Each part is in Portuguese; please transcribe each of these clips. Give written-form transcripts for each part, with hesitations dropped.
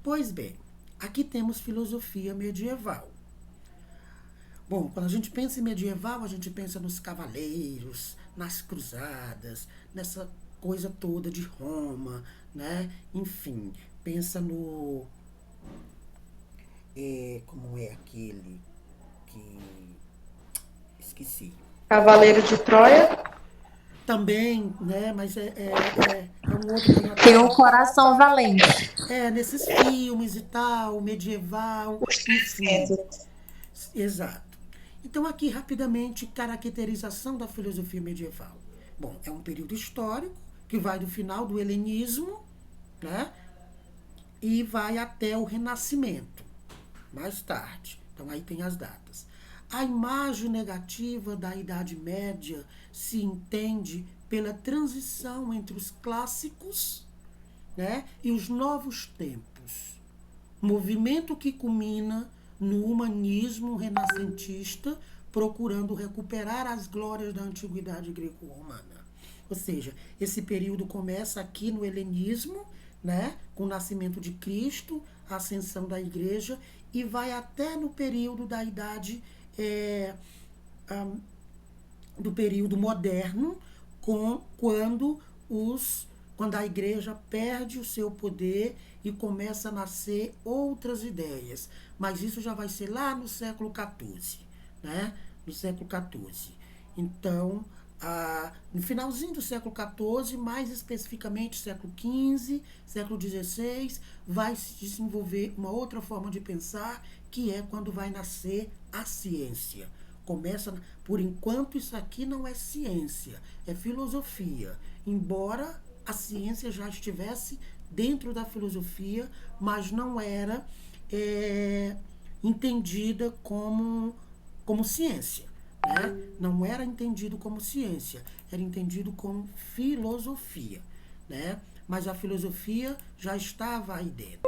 Pois bem, aqui temos filosofia medieval. Bom, quando a gente pensa em medieval, a gente pensa nos cavaleiros, nas cruzadas, nessa coisa toda de Roma, né? Enfim, pensa no... como é aquele que... Esqueci. Cavaleiro de Troia. Também, né? Mas é um outro que tem Tem até... o Coração Valente. nesses filmes e tal, medieval, Os enfim. 300. Exato. Então, aqui, rapidamente, caracterização da filosofia medieval. Bom, é um período histórico que vai do final do helenismo, né, e vai até o Renascimento, mais tarde. Então, aí tem as datas. A imagem negativa da Idade Média se entende pela transição entre os clássicos, né, e os novos tempos. Movimento que culmina no humanismo renascentista, procurando recuperar as glórias da antiguidade greco-romana. Ou seja, esse período começa aqui no helenismo, né, com o nascimento de Cristo, a ascensão da igreja, e vai até no período da idade do período moderno, quando a igreja perde o seu poder e começa a nascer outras ideias. Mas isso já vai ser lá no século XIV, né? No século XIV. Então, no finalzinho do século XIV, mais especificamente século XV, século XVI, vai se desenvolver uma outra forma de pensar, que é quando vai nascer a ciência. Começa, por enquanto, isso aqui não é ciência, é filosofia. Embora a ciência já estivesse dentro da filosofia, mas não era entendida como ciência. Né? Não era entendido como ciência, era entendido como filosofia. Né? Mas a filosofia já estava aí dentro.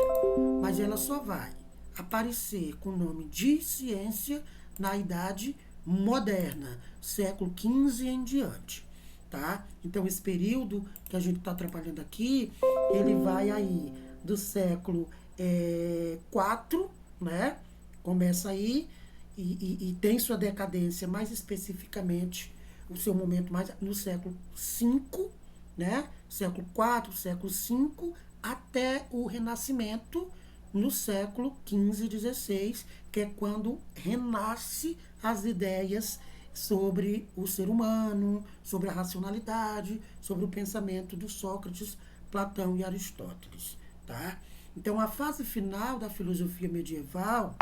Mas ela só vai aparecer com o nome de ciência na Idade Moderna, século XV em diante. Tá? Então, esse período que a gente está trabalhando aqui, ele vai aí do século IV, né? Começa aí e tem sua decadência mais especificamente, o seu momento mais no século V, né? Século IV, século V, até o Renascimento, no século XV e XVI, que é quando renasce as ideias sobre o ser humano, sobre a racionalidade, sobre o pensamento de Sócrates, Platão e Aristóteles. Tá? Então, a fase final da filosofia medieval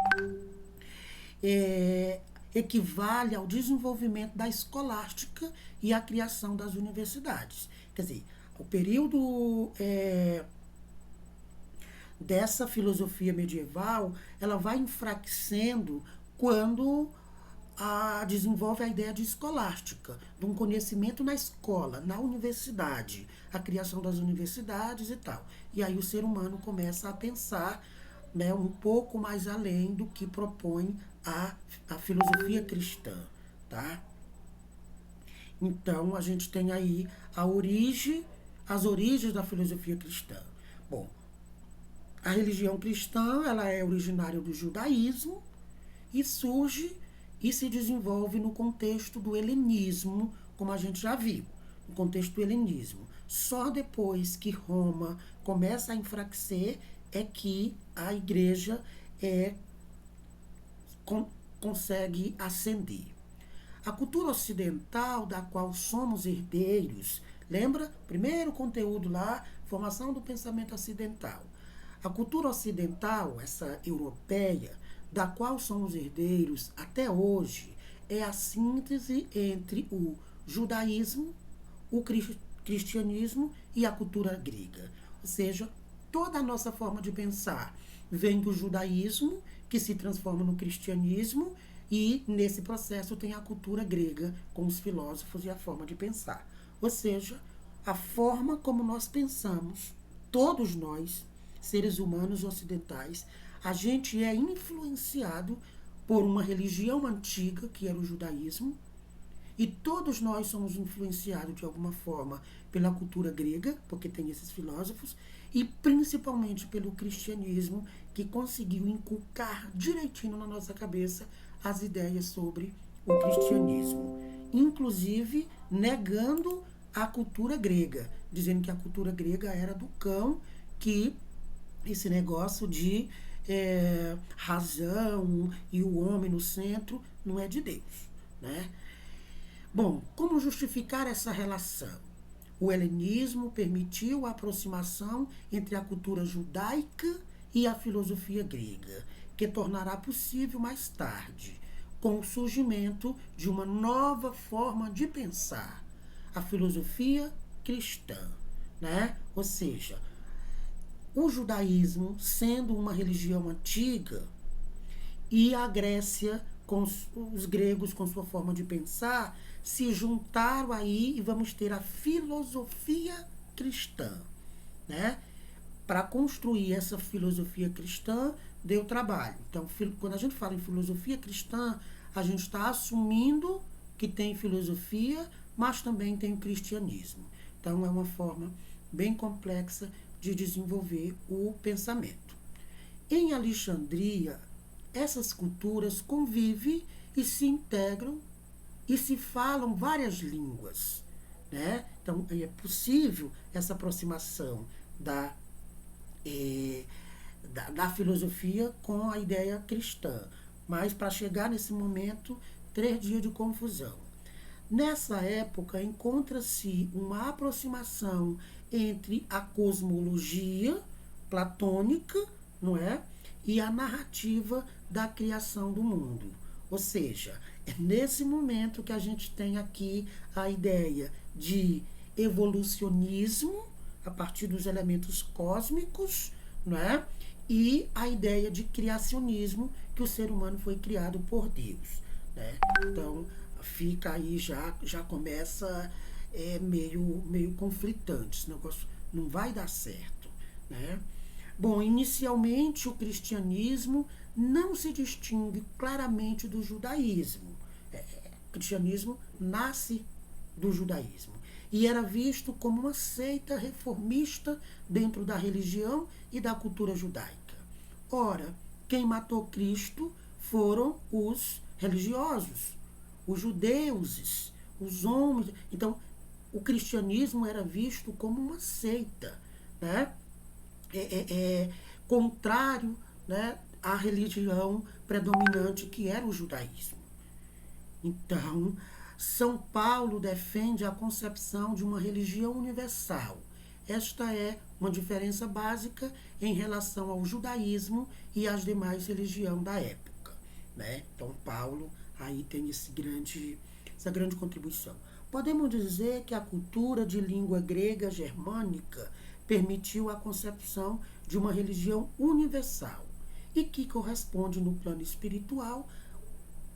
equivale ao desenvolvimento da escolástica e à criação das universidades. Quer dizer, o período dessa filosofia medieval, ela vai enfraquecendo quando desenvolve a ideia de escolástica, de um conhecimento na escola, na universidade, a criação das universidades e tal. E aí o ser humano começa a pensar, né, um pouco mais além do que propõe a filosofia cristã. Tá? Então, a gente tem aí as origens da filosofia cristã. Bom, a religião cristã, ela é originária do judaísmo e surge e se desenvolve no contexto do helenismo, como a gente já viu, no contexto do helenismo. Só depois que Roma começa a enfraquecer é que a igreja consegue ascender. A cultura ocidental, da qual somos herdeiros, lembra? Primeiro conteúdo lá, formação do pensamento ocidental. A cultura ocidental, essa europeia, da qual somos herdeiros até hoje, é a síntese entre o judaísmo, o cristianismo e a cultura grega. Ou seja, toda a nossa forma de pensar vem do judaísmo, que se transforma no cristianismo, e nesse processo tem a cultura grega, com os filósofos e a forma de pensar. Ou seja, a forma como nós pensamos, todos nós, seres humanos ocidentais, a gente é influenciado por uma religião antiga, que era o judaísmo, e todos nós somos influenciados de alguma forma pela cultura grega, porque tem esses filósofos, e principalmente pelo cristianismo, que conseguiu inculcar direitinho na nossa cabeça as ideias sobre o cristianismo, inclusive negando a cultura grega, dizendo que a cultura grega era do cão, que esse negócio de razão e o homem no centro não é de Deus, né? Bom, como justificar essa relação? O helenismo permitiu a aproximação entre a cultura judaica e a filosofia grega, que tornará possível mais tarde, com o surgimento de uma nova forma de pensar, a filosofia cristã, né? Ou seja, o judaísmo, sendo uma religião antiga, e a Grécia, com os gregos com sua forma de pensar, se juntaram aí e vamos ter a filosofia cristã, né? Para construir essa filosofia cristã, deu trabalho. Então, quando a gente fala em filosofia cristã, a gente está assumindo que tem filosofia, mas também tem o cristianismo. Então, é uma forma bem complexa de desenvolver o pensamento. Em Alexandria, essas culturas convivem e se integram e se falam várias línguas, né? Então, é possível essa aproximação da filosofia com a ideia cristã. Mas, para chegar nesse momento, 3 dias de confusão. Nessa época, encontra-se uma aproximação entre a cosmologia platônica, não é? E a narrativa da criação do mundo. Ou seja, é nesse momento que a gente tem aqui a ideia de evolucionismo, a partir dos elementos cósmicos, não é? E a ideia de criacionismo, que o ser humano foi criado por Deus, né? Então, fica aí, já começa meio conflitante, esse negócio não vai dar certo, né? Bom, inicialmente o cristianismo não se distingue claramente do judaísmo. O cristianismo nasce do judaísmo e era visto como uma seita reformista dentro da religião e da cultura judaica. Ora, quem matou Cristo foram os religiosos, os judeus, os homens. Então, o cristianismo era visto como uma seita, né? Contrário, né, à religião predominante que era o judaísmo. Então, São Paulo defende a concepção de uma religião universal. Esta é uma diferença básica em relação ao judaísmo e às demais religiões da época, né? Então, Paulo aí tem essa grande contribuição. Podemos dizer que a cultura de língua grega germânica permitiu a concepção de uma religião universal e que corresponde no plano espiritual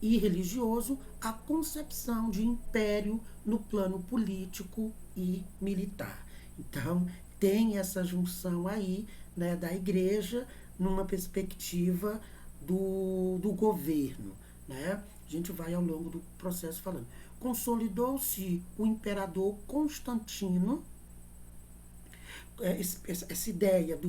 e religioso à concepção de império no plano político e militar. Então, tem essa junção aí, né, da igreja numa perspectiva do governo, né? A gente vai ao longo do processo falando. Consolidou-se o imperador Constantino, essa ideia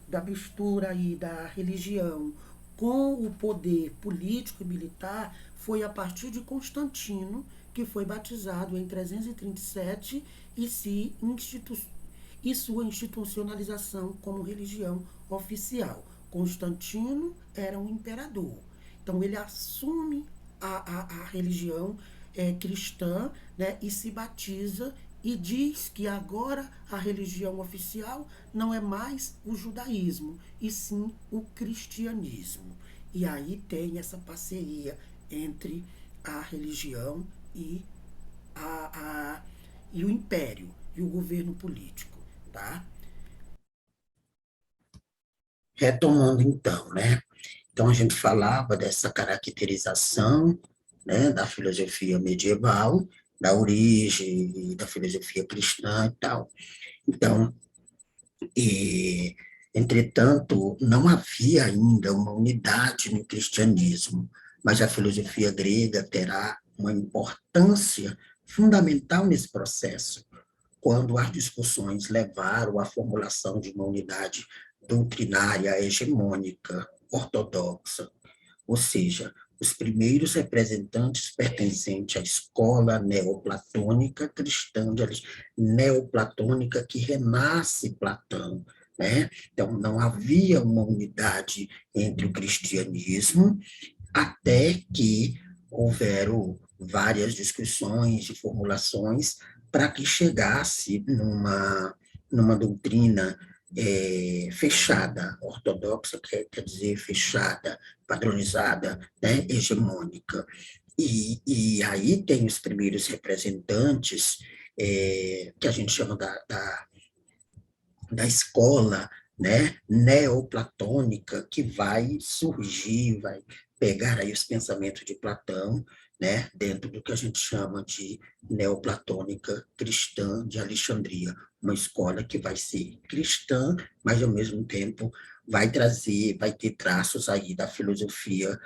da mistura aí da religião com o poder político e militar foi a partir de Constantino, que foi batizado em 337 e sua institucionalização como religião oficial. Constantino era um imperador. Então, ele assume a religião cristã, né, e se batiza e diz que agora a religião oficial não é mais o judaísmo, e sim o cristianismo. E aí tem essa parceria entre a religião e o império e o governo político, tá? Retomando então, né? Então a gente falava dessa caracterização, né, da filosofia medieval, da origem da filosofia cristã e tal. Então, entretanto, não havia ainda uma unidade no cristianismo, mas a filosofia grega terá uma importância fundamental nesse processo, quando as discussões levaram à formulação de uma unidade doutrinária hegemônica, ortodoxa, ou seja, os primeiros representantes pertencentes à escola neoplatônica cristã, neoplatônica que renasce Platão, né? Então, não havia uma unidade entre o cristianismo, até que houveram várias discussões e formulações para que chegasse numa doutrina fechada, ortodoxa, quer dizer fechada, padronizada, né, hegemônica. E aí tem os primeiros representantes, que a gente chama da escola, né, neoplatônica, que vai surgir, vai pegar aí os pensamentos de Platão, né, dentro do que a gente chama de neoplatônica cristã de Alexandria, uma escola que vai ser cristã, mas ao mesmo tempo vai ter traços aí da filosofia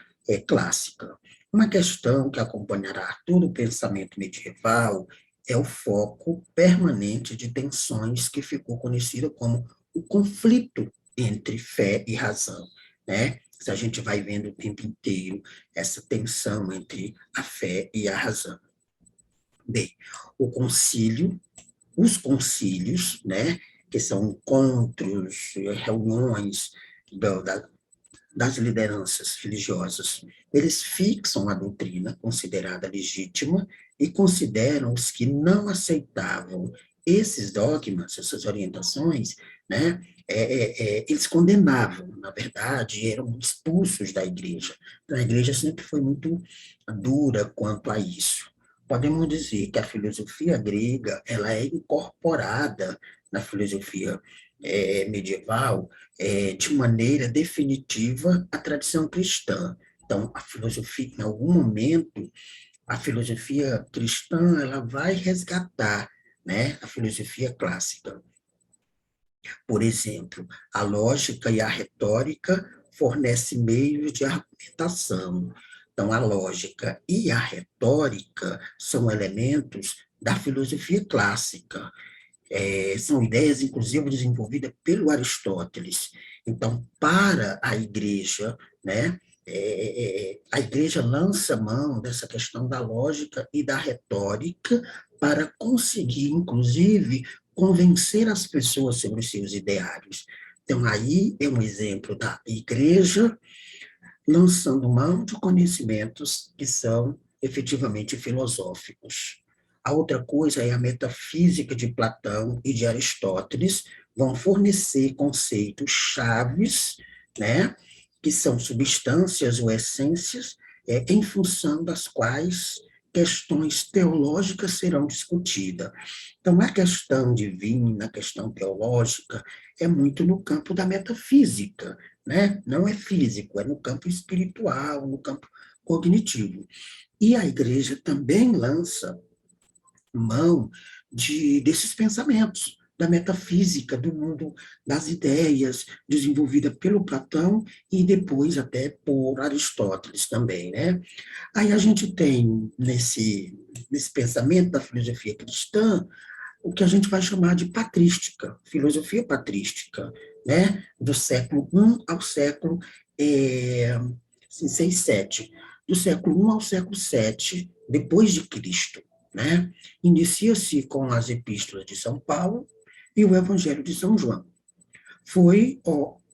clássica. Uma questão que acompanhará todo o pensamento medieval é o foco permanente de tensões que ficou conhecido como o conflito entre fé e razão, né? Se a gente vai vendo o tempo inteiro essa tensão entre a fé e a razão. Bem, os concílios, né, que são encontros, reuniões das lideranças religiosas, eles fixam a doutrina considerada legítima e consideram os que não aceitavam esses dogmas, essas orientações, né, eles condenavam, na verdade, eram expulsos da igreja. A igreja sempre foi muito dura quanto a isso. Podemos dizer que a filosofia grega ela é incorporada na filosofia medieval de maneira definitiva à tradição cristã. Então, a filosofia, em algum momento, a filosofia cristã ela vai resgatar, né, a filosofia clássica. Por exemplo, a lógica e a retórica fornecem meios de argumentação. Então, a lógica e a retórica são elementos da filosofia clássica. São ideias, inclusive, desenvolvidas pelo Aristóteles. Então, para a igreja, né, a igreja lança mão dessa questão da lógica e da retórica para conseguir, inclusive, convencer as pessoas sobre os seus ideários. Então, aí é um exemplo da igreja lançando mão de conhecimentos que são efetivamente filosóficos. A outra coisa é a metafísica de Platão e de Aristóteles, vão fornecer conceitos chaves, né, que são substâncias ou essências, em função das quais questões teológicas serão discutidas. Então, a questão divina, a questão teológica, é muito no campo da metafísica, né? Não é físico, é no campo espiritual, no campo cognitivo. E a igreja também lança mão desses pensamentos, da metafísica, do mundo das ideias, desenvolvida pelo Platão e depois até por Aristóteles também, né? Aí a gente tem, nesse pensamento da filosofia cristã, o que a gente vai chamar de patrística, filosofia patrística, né? Do século I ao século 6, 7. Do século I ao século 7, depois de Cristo, né? Inicia-se com as epístolas de São Paulo e o Evangelho de São João. Foi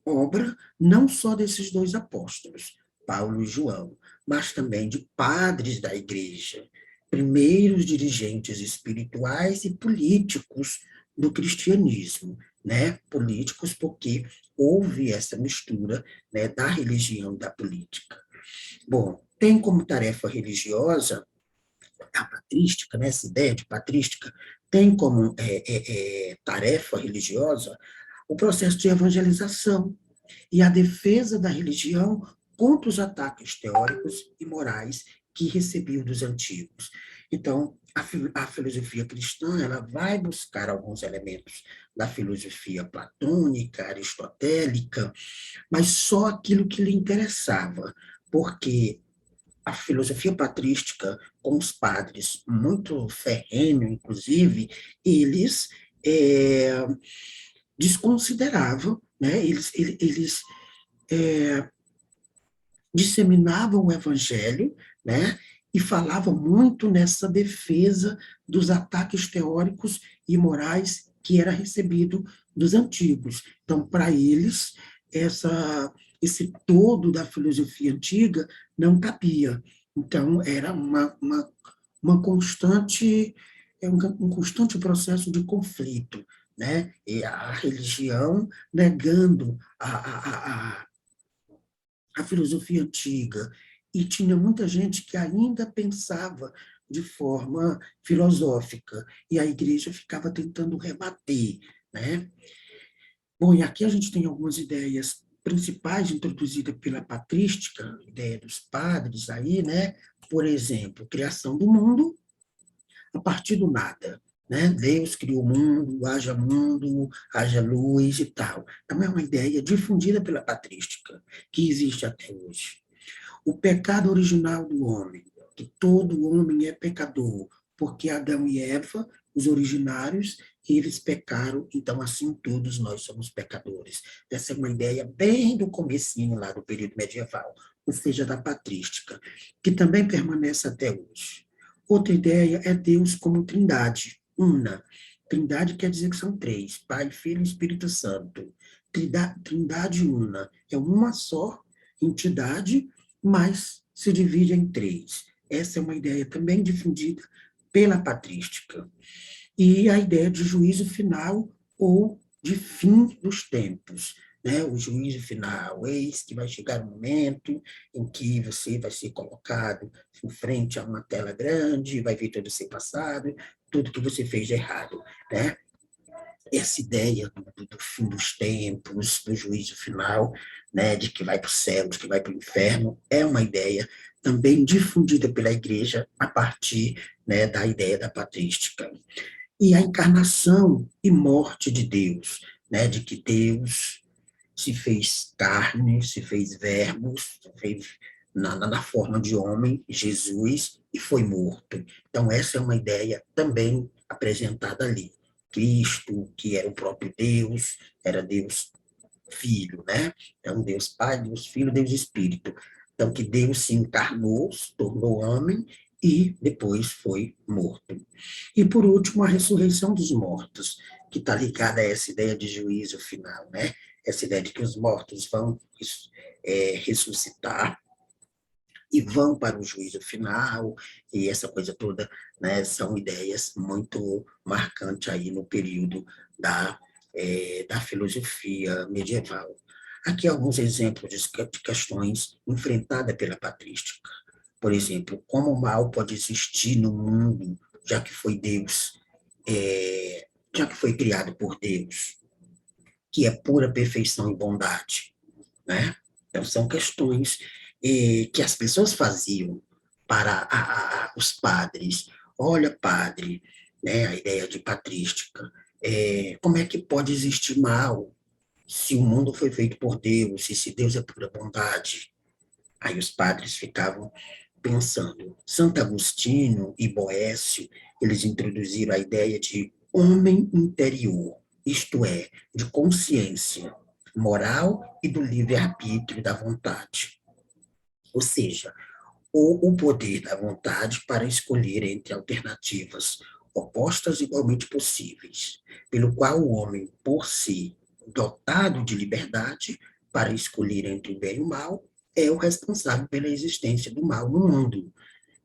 obra não só desses dois apóstolos, Paulo e João, mas também de padres da igreja, primeiros dirigentes espirituais e políticos do cristianismo, né? Políticos porque houve essa mistura, né, da religião e da política. Bom, tem como tarefa religiosa a patrística, né, essa ideia de patrística, tem como tarefa religiosa o processo de evangelização e a defesa da religião contra os ataques teóricos e morais que recebiam dos antigos. Então, a filosofia cristã ela vai buscar alguns elementos da filosofia platônica, aristotélica, mas só aquilo que lhe interessava, porque a filosofia patrística, com os padres muito ferrenhos, inclusive, eles desconsideravam, né? Eles disseminavam o evangelho, né? E falavam muito nessa defesa dos ataques teóricos e morais que era recebido dos antigos. Então, para eles, esse todo da filosofia antiga não cabia. Então, era uma constante, um constante processo de conflito, né? E a religião negando a filosofia antiga, e tinha muita gente que ainda pensava de forma filosófica, e a igreja ficava tentando rebater, né? Bom, e aqui a gente tem algumas ideias principais introduzidas pela patrística, ideia dos padres aí, né? Por exemplo, criação do mundo a partir do nada, né? Deus criou o mundo, haja luz e tal. Então, é uma ideia difundida pela patrística, que existe até hoje. O pecado original do homem, que todo homem é pecador, porque Adão e Eva, os originários, eles pecaram, então assim todos nós somos pecadores. Essa é uma ideia bem do comecinho lá do período medieval, ou seja, da patrística, que também permanece até hoje. Outra ideia é Deus como trindade, una. Trindade quer dizer que são três, Pai, Filho e Espírito Santo. Trindade una é uma só entidade, mas se divide em três. Essa é uma ideia também difundida pela patrística. E a ideia de juízo final ou de fim dos tempos, né? O juízo final, eis que vai chegar o momento em que você vai ser colocado em frente a uma tela grande, vai ver todo o seu passado, tudo que você fez de errado, né? Essa ideia do fim dos tempos, do juízo final, né, de que vai para o céu, de que vai para o inferno, é uma ideia também difundida pela igreja a partir, né, da ideia da patrística. E a encarnação e morte de Deus, né, de que Deus se fez carne, se fez verbo, se fez na forma de homem, Jesus, e foi morto. Então, essa é uma ideia também apresentada ali. Cristo, que era o próprio Deus, era Deus Filho, né? Então, Deus Pai, Deus Filho, Deus Espírito. Então, que Deus se encarnou, se tornou homem e depois foi morto. E, por último, a ressurreição dos mortos, que está ligada a essa ideia de juízo final, né? Essa ideia de que os mortos vão ressuscitar e vão para o juízo final, e essa coisa toda, né, são ideias muito marcantes aí no período da filosofia medieval. Aqui alguns exemplos de questões enfrentadas pela patrística. Por exemplo, como o mal pode existir no mundo, já que foi Deus, já que foi criado por Deus, que é pura perfeição e bondade, né? Então, são questões que as pessoas faziam para os padres. Olha, padre, né, a ideia de patrística, como é que pode existir mal se o mundo foi feito por Deus, e se Deus é pura bondade? Aí os padres ficavam pensando. Santo Agostinho e Boécio, eles introduziram a ideia de homem interior, isto é, de consciência moral e do livre-arbítrio da vontade. Ou seja, o poder da vontade para escolher entre alternativas opostas igualmente possíveis, pelo qual o homem, por si, dotado de liberdade para escolher entre o bem e o mal, é o responsável pela existência do mal no mundo.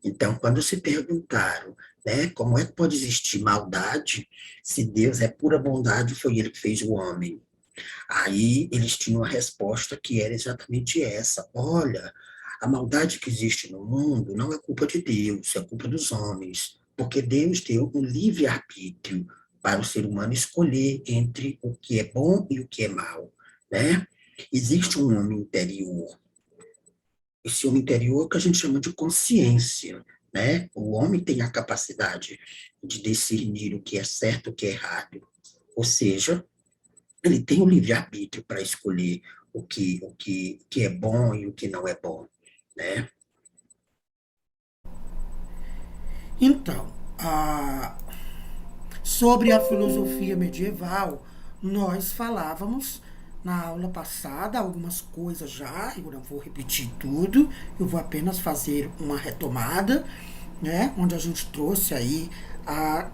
Então, quando se perguntaram, né, como é que pode existir maldade se Deus é pura bondade e foi ele que fez o homem? Aí eles tinham a resposta que era exatamente essa: olha, a maldade que existe no mundo não é culpa de Deus, é culpa dos homens, porque Deus deu um livre-arbítrio para o ser humano escolher entre o que é bom e o que é mal, né? Existe um homem interior. Esse homem interior que a gente chama de consciência, né? O homem tem a capacidade de discernir o que é certo e o que é errado. Ou seja, ele tem o livre-arbítrio para escolher o que é bom e o que não é bom, né? Então, sobre a filosofia medieval, nós falávamos na aula passada algumas coisas já, eu não vou repetir tudo, eu vou apenas fazer uma retomada, né, onde a gente trouxe aí a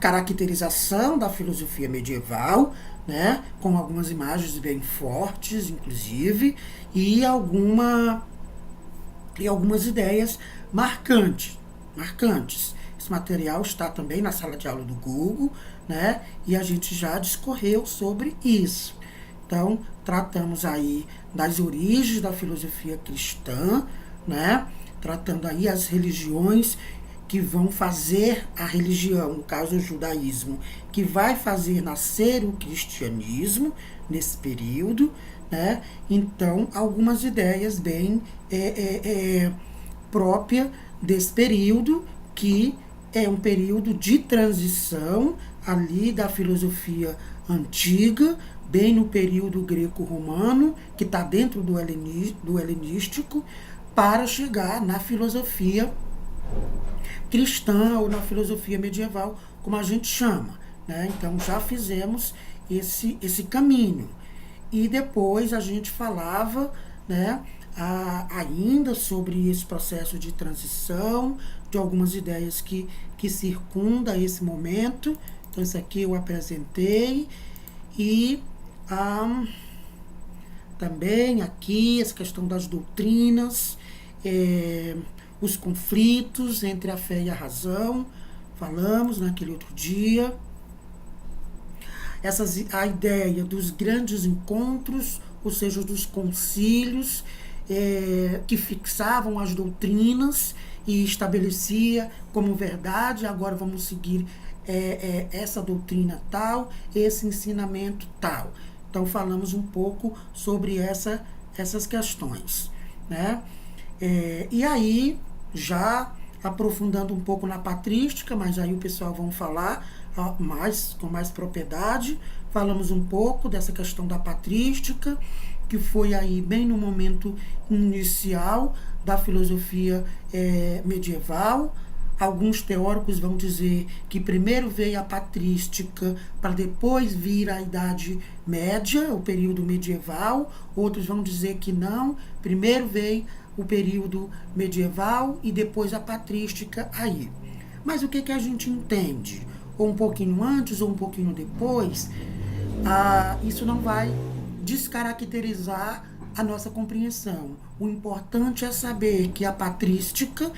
caracterização da filosofia medieval, né, com algumas imagens bem fortes, inclusive, e algumas ideias marcantes. Esse material está também na sala de aula do Google, né, e a gente já discorreu sobre isso. Então, tratamos aí das origens da filosofia cristã, né, tratando aí as religiões que vão fazer a religião, no caso o judaísmo, que vai fazer nascer o cristianismo nesse período, né? Então, algumas ideias bem próprias desse período, que é um período de transição ali da filosofia antiga, bem no período greco-romano, que está dentro do helenístico, para chegar na filosofia cristã ou na filosofia medieval, como a gente chama, né? Então já fizemos esse caminho. E depois a gente falava, né, ainda sobre esse processo de transição, de algumas ideias que circunda esse momento. Então isso aqui eu apresentei. E também aqui essa questão das doutrinas, os conflitos entre a fé e a razão, falamos naquele outro dia. A ideia dos grandes encontros, ou seja, dos concílios, que fixavam as doutrinas e estabelecia como verdade, agora vamos seguir essa doutrina tal, esse ensinamento tal. Então falamos um pouco sobre essas questões, né? E aí, já aprofundando um pouco na patrística, mas aí o pessoal vão falar com mais propriedade, falamos um pouco dessa questão da patrística, que foi aí bem no momento inicial da filosofia medieval. Alguns teóricos vão dizer que primeiro veio a patrística para depois vir a Idade Média, o período medieval. Outros vão dizer que não, primeiro veio o período medieval e depois a patrística aí. Mas o que a gente entende? Ou um pouquinho antes ou um pouquinho depois, isso não vai descaracterizar a nossa compreensão. O importante é saber que a patrística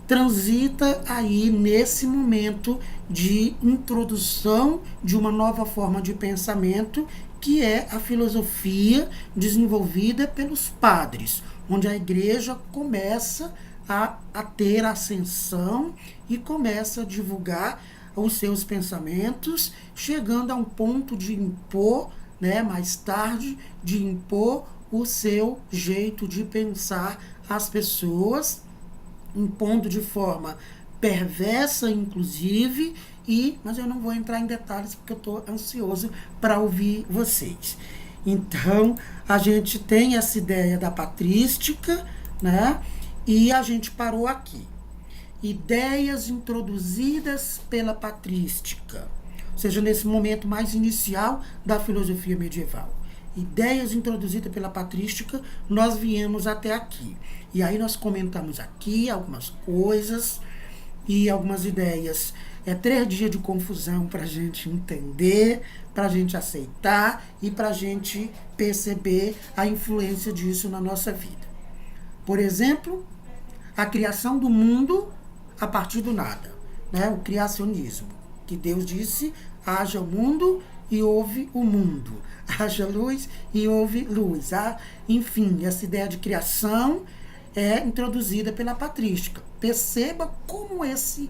transita aí nesse momento de introdução de uma nova forma de pensamento, que é a filosofia desenvolvida pelos padres, onde a igreja começa a ter ascensão e começa a divulgar os seus pensamentos, chegando a um ponto de impor, né, mais tarde, de impor o seu jeito de pensar às pessoas, impondo de forma perversa, inclusive, mas eu não vou entrar em detalhes porque eu estou ansioso para ouvir vocês. Então, a gente tem essa ideia da patrística, né? E a gente parou aqui. Ideias introduzidas pela patrística, ou seja, nesse momento mais inicial da filosofia medieval. Ideias introduzidas pela patrística, nós viemos até aqui. E aí nós comentamos aqui algumas coisas e algumas ideias. 3 dias de confusão para a gente entender, para a gente aceitar e para a gente perceber a influência disso na nossa vida. Por exemplo, a criação do mundo a partir do nada, né? O criacionismo, que Deus disse, haja o mundo e houve o mundo, haja luz e houve luz. Enfim, essa ideia de criação é introduzida pela patrística. Perceba como esse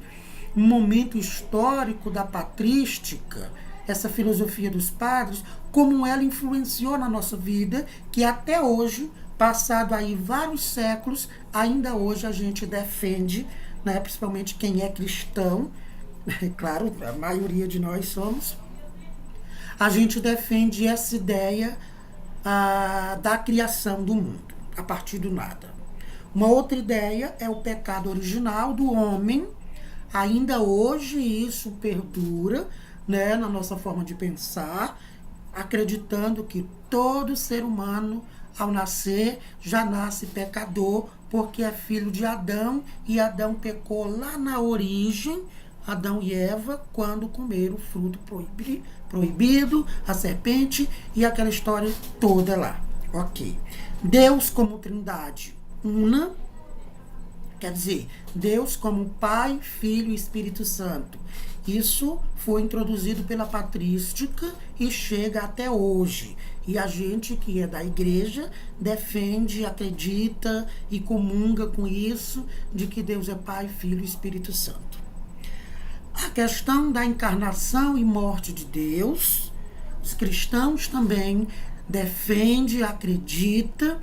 momento histórico da patrística, essa filosofia dos padres, como ela influenciou na nossa vida, que até hoje, passado aí vários séculos, ainda hoje a gente defende, né, principalmente quem é cristão, claro, a maioria de nós somos, a gente defende essa ideia da criação do mundo, a partir do nada. Uma outra ideia é o pecado original do homem, Ainda hoje isso perdura, né, na nossa forma de pensar, acreditando que todo ser humano, ao nascer, já nasce pecador, porque é filho de Adão, e Adão pecou lá na origem, Adão e Eva, quando comeram o fruto proibido, a serpente, e aquela história toda lá. Ok. Deus como trindade una, quer dizer, Deus como Pai, Filho e Espírito Santo. Isso foi introduzido pela patrística e chega até hoje. E a gente que é da igreja defende, acredita e comunga com isso, de que Deus é Pai, Filho e Espírito Santo. A questão da encarnação e morte de Deus, os cristãos também defendem, acreditam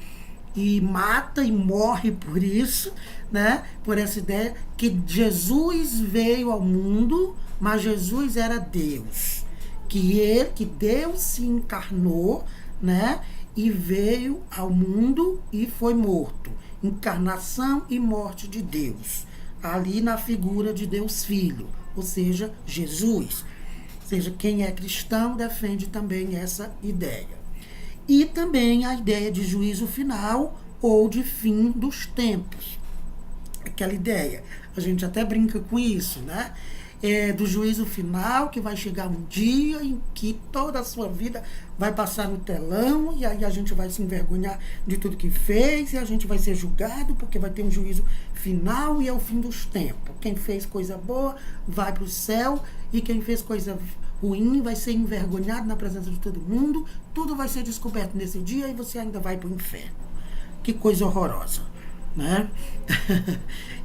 e mata e morre por isso, né? Por essa ideia que Jesus veio ao mundo, mas Jesus era Deus, que Deus se encarnou, né? E veio ao mundo e foi morto. Encarnação e morte de Deus, ali na figura de Deus Filho, ou seja, Jesus. Ou seja, quem é cristão defende também essa ideia. E também a ideia de juízo final ou de fim dos tempos. Aquela ideia, a gente até brinca com isso, né? Do juízo final, que vai chegar um dia em que toda a sua vida vai passar no telão, e aí a gente vai se envergonhar de tudo que fez, e a gente vai ser julgado, porque vai ter um juízo final e é o fim dos tempos. Quem fez coisa boa vai para o céu, e quem fez coisa ruim vai ser envergonhado na presença de todo mundo, tudo vai ser descoberto nesse dia e você ainda vai para o inferno. Que coisa horrorosa, né?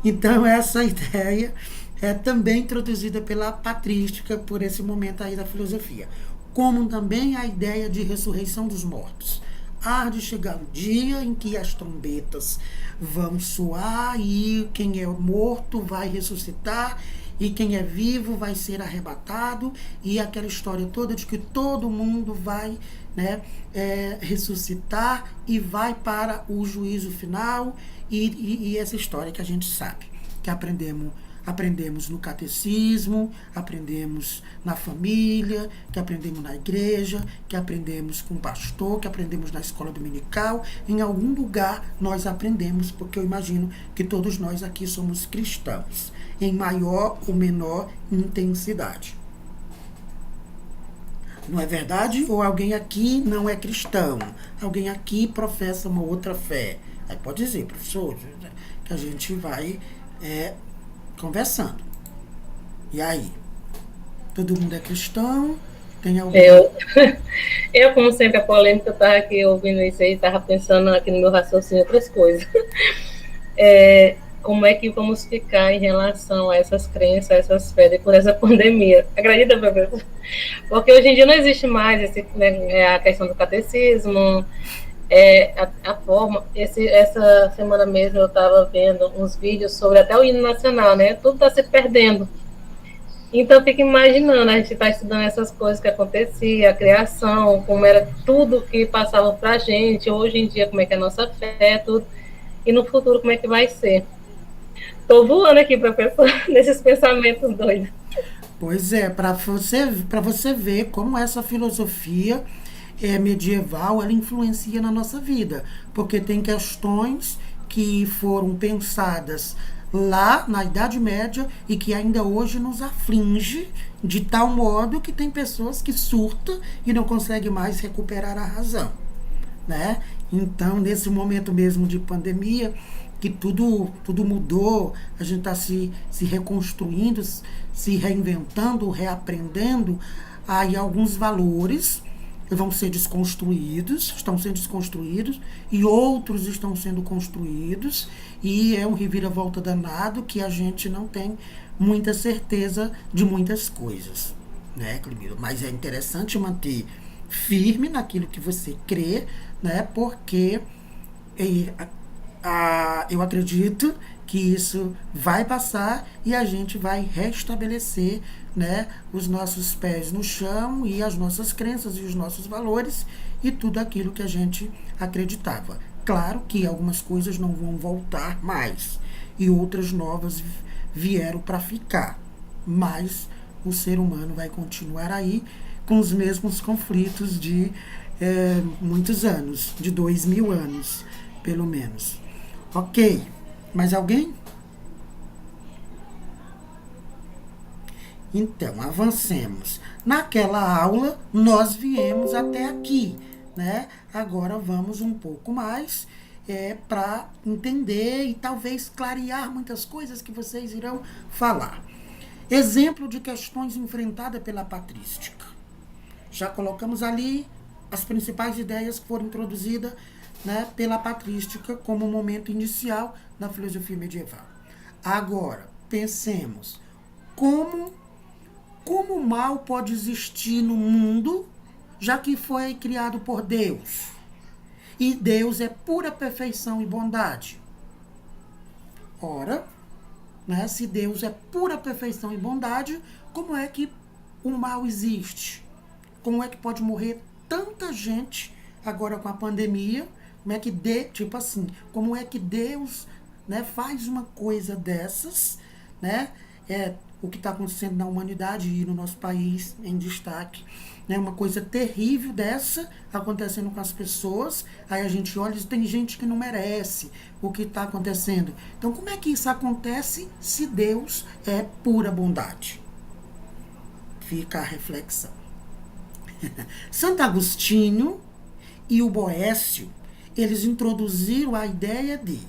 Então essa ideia é também introduzida pela patrística por esse momento aí da filosofia, como também a ideia de ressurreição dos mortos. Há de chegar o dia em que as trombetas vão soar e quem é morto vai ressuscitar e quem é vivo vai ser arrebatado, e aquela história toda de que todo mundo vai, né, ressuscitar e vai para o juízo final, e essa história que a gente sabe, que aprendemos no catecismo, aprendemos na família, que aprendemos na igreja, que aprendemos com o pastor, que aprendemos na escola dominical. Em algum lugar nós aprendemos, porque eu imagino que todos nós aqui somos cristãos, em maior ou menor intensidade. Não é verdade? Ou alguém aqui não é cristão, alguém aqui professa uma outra fé. Aí pode dizer, professor, que a gente vai conversando. E aí? Todo mundo é cristão? Tem algum... Eu, como sempre, a polêmica, eu estava aqui ouvindo isso aí, estava pensando aqui no meu raciocínio outras coisas. Como é que vamos ficar em relação a essas crenças, a essas fé depois dessa pandemia? Acredita, professor? Porque hoje em dia não existe mais a questão do catecismo, a forma. Essa semana mesmo eu estava vendo uns vídeos sobre até o hino nacional, né? Tudo está se perdendo. Então, eu fico imaginando, a gente está estudando essas coisas que aconteciam, a criação, como era tudo que passava para a gente, hoje em dia, como é que é a nossa fé, tudo, e no futuro, como é que vai ser. Estou voando aqui, professor, nesses pensamentos doidos. Pois é, para você ver como essa filosofia medieval, ela influencia na nossa vida, porque tem questões que foram pensadas lá na Idade Média e que ainda hoje nos aflige de tal modo que tem pessoas que surtam e não conseguem mais recuperar a razão, né? Então, nesse momento mesmo de pandemia, que tudo mudou, a gente está se reconstruindo, se reinventando, reaprendendo, aí alguns valores vão ser desconstruídos, estão sendo desconstruídos, e outros estão sendo construídos, e é um reviravolta danado que a gente não tem muita certeza de muitas coisas, né, Climiro? Mas é interessante manter firme naquilo que você crê, né, porque eu acredito que isso vai passar e a gente vai restabelecer, né, os nossos pés no chão e as nossas crenças e os nossos valores e tudo aquilo que a gente acreditava. Claro que algumas coisas não vão voltar mais e outras novas vieram para ficar. Mas o ser humano vai continuar aí com os mesmos conflitos de muitos anos, de 2000 anos, pelo menos. Ok, mais alguém? Então, avancemos. Naquela aula, nós viemos até aqui, né? Agora vamos um pouco mais para entender e talvez clarear muitas coisas que vocês irão falar. Exemplo de questões enfrentadas pela patrística. Já colocamos ali as principais ideias que foram introduzidas, né, pela patrística como momento inicial da filosofia medieval. Agora, pensemos como o mal pode existir no mundo, já que foi criado por Deus. E Deus é pura perfeição e bondade. Ora, né, se Deus é pura perfeição e bondade, como é que o mal existe? Como é que pode morrer tanta gente agora com a pandemia? Como é que como é que Deus, né, faz uma coisa dessas, né? O que está acontecendo na humanidade e no nosso país em destaque, né? Uma coisa terrível dessa acontecendo com as pessoas. Aí a gente olha e diz, tem gente que não merece o que está acontecendo. Então, como é que isso acontece se Deus é pura bondade? Fica a reflexão. Santo Agostinho e o Boécio, eles introduziram a ideia de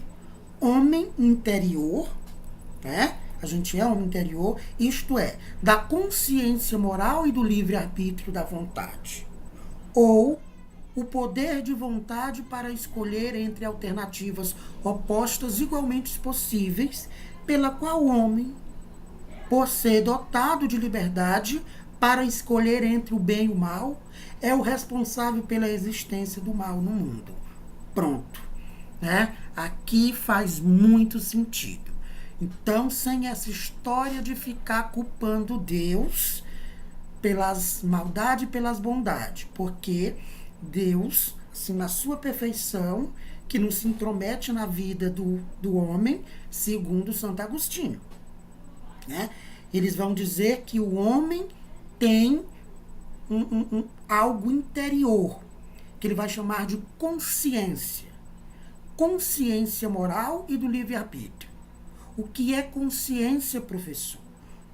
homem interior, né? A gente é homem interior, isto é, da consciência moral e do livre-arbítrio da vontade. Ou o poder de vontade para escolher entre alternativas opostas igualmente possíveis, pela qual o homem, por ser dotado de liberdade para escolher entre o bem e o mal, é o responsável pela existência do mal no mundo. Pronto, né? Aqui faz muito sentido. Então, sem essa história de ficar culpando Deus pelas maldades e pelas bondades, porque Deus, assim, na sua perfeição, que não se intromete na vida do homem, segundo Santo Agostinho, né? Eles vão dizer que o homem tem algo interior, que ele vai chamar de consciência. Consciência moral e do livre-arbítrio. O que é consciência, professor?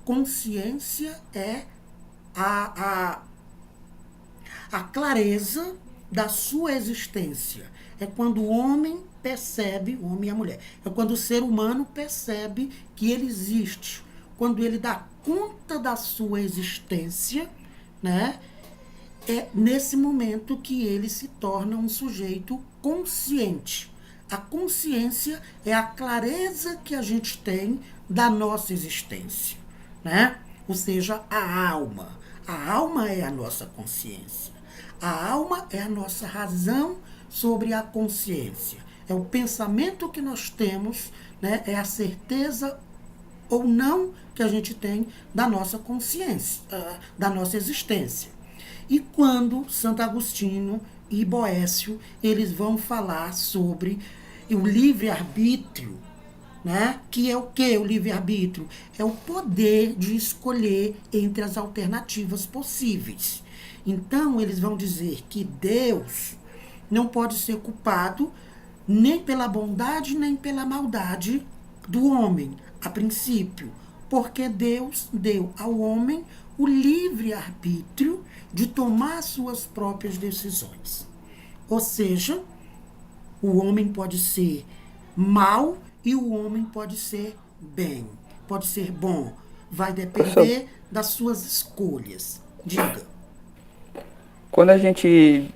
Consciência é a clareza da sua existência. É quando o homem percebe, o homem e a mulher, é quando o ser humano percebe que ele existe. Quando ele dá conta da sua existência, né? É nesse momento que ele se torna um sujeito consciente. A consciência é a clareza que a gente tem da nossa existência, né? Ou seja, a alma. A alma é a nossa consciência. A alma é a nossa razão sobre a consciência. É o pensamento que nós temos, né? É a certeza ou não que a gente tem da nossa consciência, da nossa existência. E quando Santo Agostinho e Boécio, eles vão falar sobre o livre-arbítrio, né? Que é o que o livre-arbítrio? É o poder de escolher entre as alternativas possíveis. Então, eles vão dizer que Deus não pode ser culpado nem pela bondade, nem pela maldade do homem, a princípio, porque Deus deu ao homem o livre-arbítrio de tomar suas próprias decisões. Ou seja, o homem pode ser mal e o homem pode ser bem, pode ser bom. Vai depender das suas escolhas. Diga. Quando a gente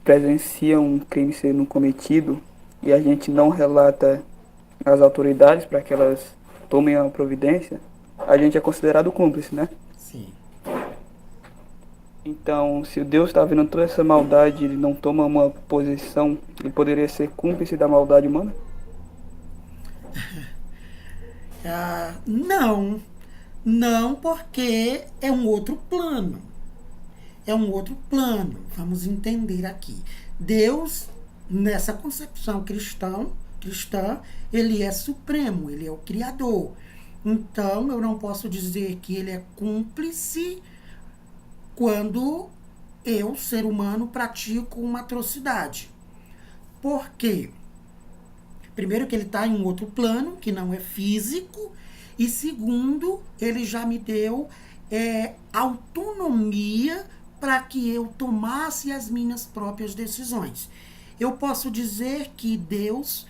presencia um crime sendo cometido e a gente não relata às autoridades para que elas tomem a providência, a gente é considerado cúmplice, né? Sim. Então, se Deus está vendo toda essa maldade, ele não toma uma posição, ele poderia ser cúmplice da maldade humana? Não, porque é um outro plano. É um outro plano. Vamos entender aqui. Deus, nessa concepção cristã, ele é supremo, ele é o Criador. Então, eu não posso dizer que ele é cúmplice quando eu, ser humano, pratico uma atrocidade. Por quê? Primeiro, que ele está em um outro plano, que não é físico, e segundo, ele já me deu autonomia para que eu tomasse as minhas próprias decisões. Eu posso dizer que Deus,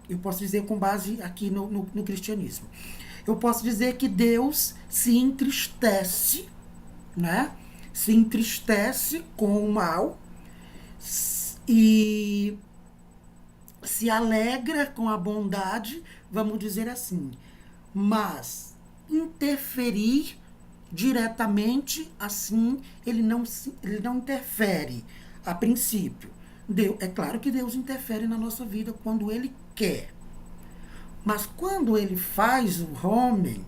eu posso dizer com base aqui no cristianismo, eu posso dizer que Deus se entristece, né? Se entristece com o mal e se alegra com a bondade, vamos dizer assim, mas interferir diretamente, assim, ele não interfere a princípio. É claro que Deus interfere na nossa vida quando ele quer, mas quando ele faz o homem,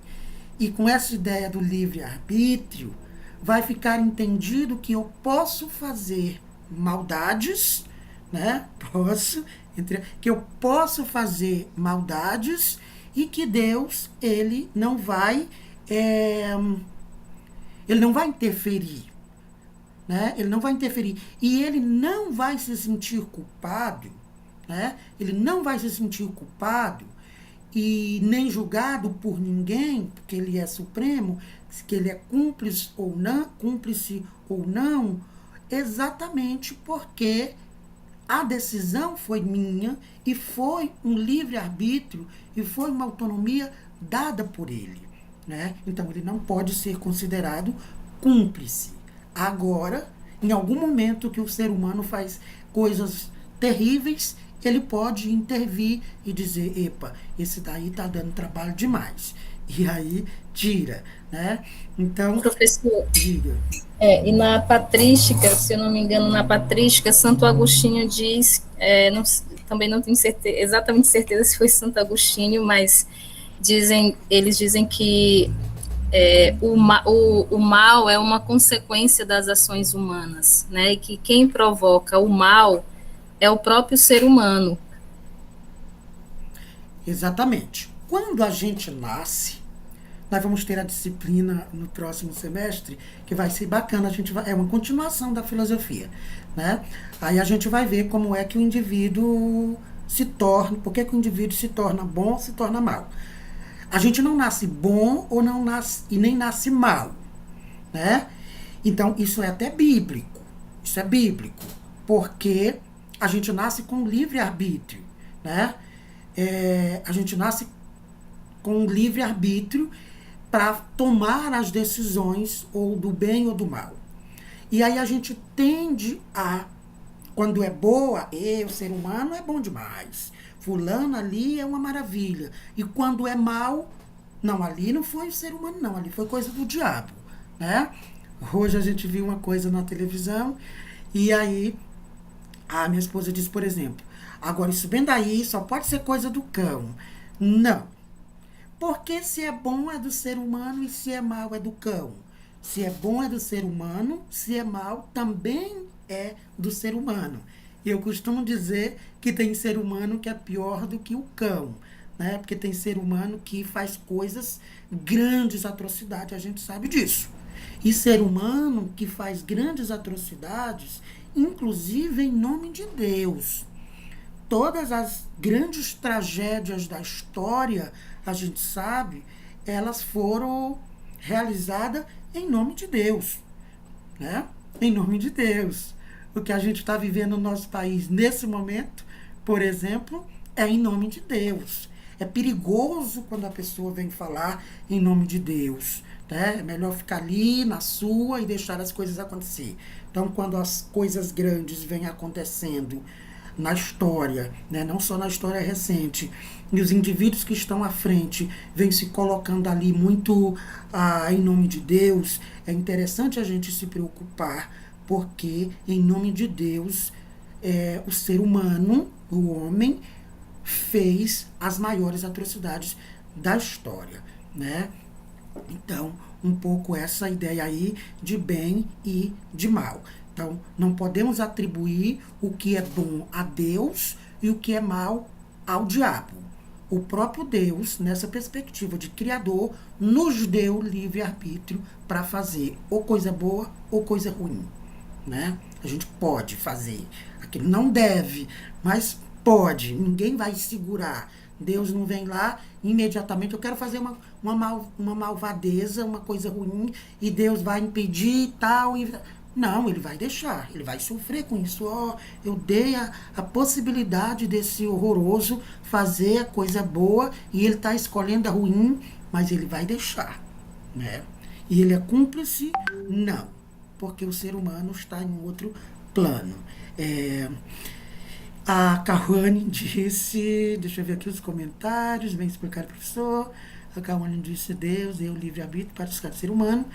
e com essa ideia do livre-arbítrio, vai ficar entendido que eu posso fazer maldades, né? Que eu posso fazer maldades e que Deus, ele não vai interferir, né? Ele não vai interferir e ele não vai se sentir culpado, né? Ele não vai se sentir culpado e nem julgado por ninguém, porque ele é supremo, que ele é cúmplice ou não, exatamente porque a decisão foi minha e foi um livre-arbítrio e foi uma autonomia dada por ele, né? Então, ele não pode ser considerado cúmplice. Agora, em algum momento que o ser humano faz coisas terríveis, ele pode intervir e dizer, epa, esse daí está dando trabalho demais. E aí, tira, né? Então, professor, diga. E na patrística, se eu não me engano, na patrística, Santo Agostinho diz, também não tenho exatamente certeza se foi Santo Agostinho, mas eles dizem que o mal é uma consequência das ações humanas, né? E que quem provoca o mal é o próprio ser humano. Exatamente. Quando a gente nasce, nós vamos ter a disciplina no próximo semestre, que vai ser bacana, é uma continuação da filosofia, né? Aí a gente vai ver como é que o indivíduo se torna, por que o indivíduo se torna bom ou se torna mal. A gente não nasce bom ou não nasce, e nem nasce mal, né? Então, isso é até bíblico. Isso é bíblico, porque a gente nasce com livre-arbítrio, né? A gente nasce com livre-arbítrio para tomar as decisões ou do bem ou do mal. E aí a gente tende a, quando é boa, o ser humano é bom demais. Fulano ali é uma maravilha. E quando é mal, não, ali não foi o ser humano, não, ali foi coisa do diabo, né? Hoje a gente viu uma coisa na televisão e aí a minha esposa disse, por exemplo, agora isso bem daí só pode ser coisa do cão. Não. Porque se é bom é do ser humano e se é mal é do cão. Se é bom é do ser humano, se é mal também é do ser humano. E eu costumo dizer que tem ser humano que é pior do que o cão, né? Porque tem ser humano que faz coisas, grandes atrocidades, a gente sabe disso. E ser humano que faz grandes atrocidades, inclusive em nome de Deus. Todas as grandes tragédias da história, a gente sabe, elas foram realizadas em nome de Deus, né? Em nome de Deus. O que a gente está vivendo no nosso país nesse momento, por exemplo, é em nome de Deus. É perigoso quando a pessoa vem falar em nome de Deus, né? É melhor ficar ali na sua e deixar as coisas acontecer. Então, quando as coisas grandes vêm acontecendo na história, né? Não só na história recente, e os indivíduos que estão à frente vêm se colocando ali muito em nome de Deus, é interessante a gente se preocupar, porque em nome de Deus, o ser humano, o homem, fez as maiores atrocidades da história, né? Então, um pouco essa ideia aí de bem e de mal. Então, não podemos atribuir o que é bom a Deus e o que é mal ao diabo. o próprio Deus, nessa perspectiva de Criador, nos deu livre-arbítrio para fazer ou coisa boa ou coisa ruim, né? A gente pode fazer. Aquilo não deve, mas pode. Ninguém vai segurar. Deus não vem lá imediatamente. Eu quero fazer uma malvadeza, uma coisa ruim, e Deus vai impedir e tal. Não, ele vai deixar. Ele vai sofrer com isso. Eu dei a possibilidade desse horroroso fazer a coisa boa e ele está escolhendo a ruim, mas ele vai deixar, né? E ele é cúmplice? Não, porque o ser humano está em outro plano. A Cauane disse, deixa eu ver aqui os comentários, bem explicado, professor. A Cauane disse, Deus deu livre-arbítrio para o ser humano.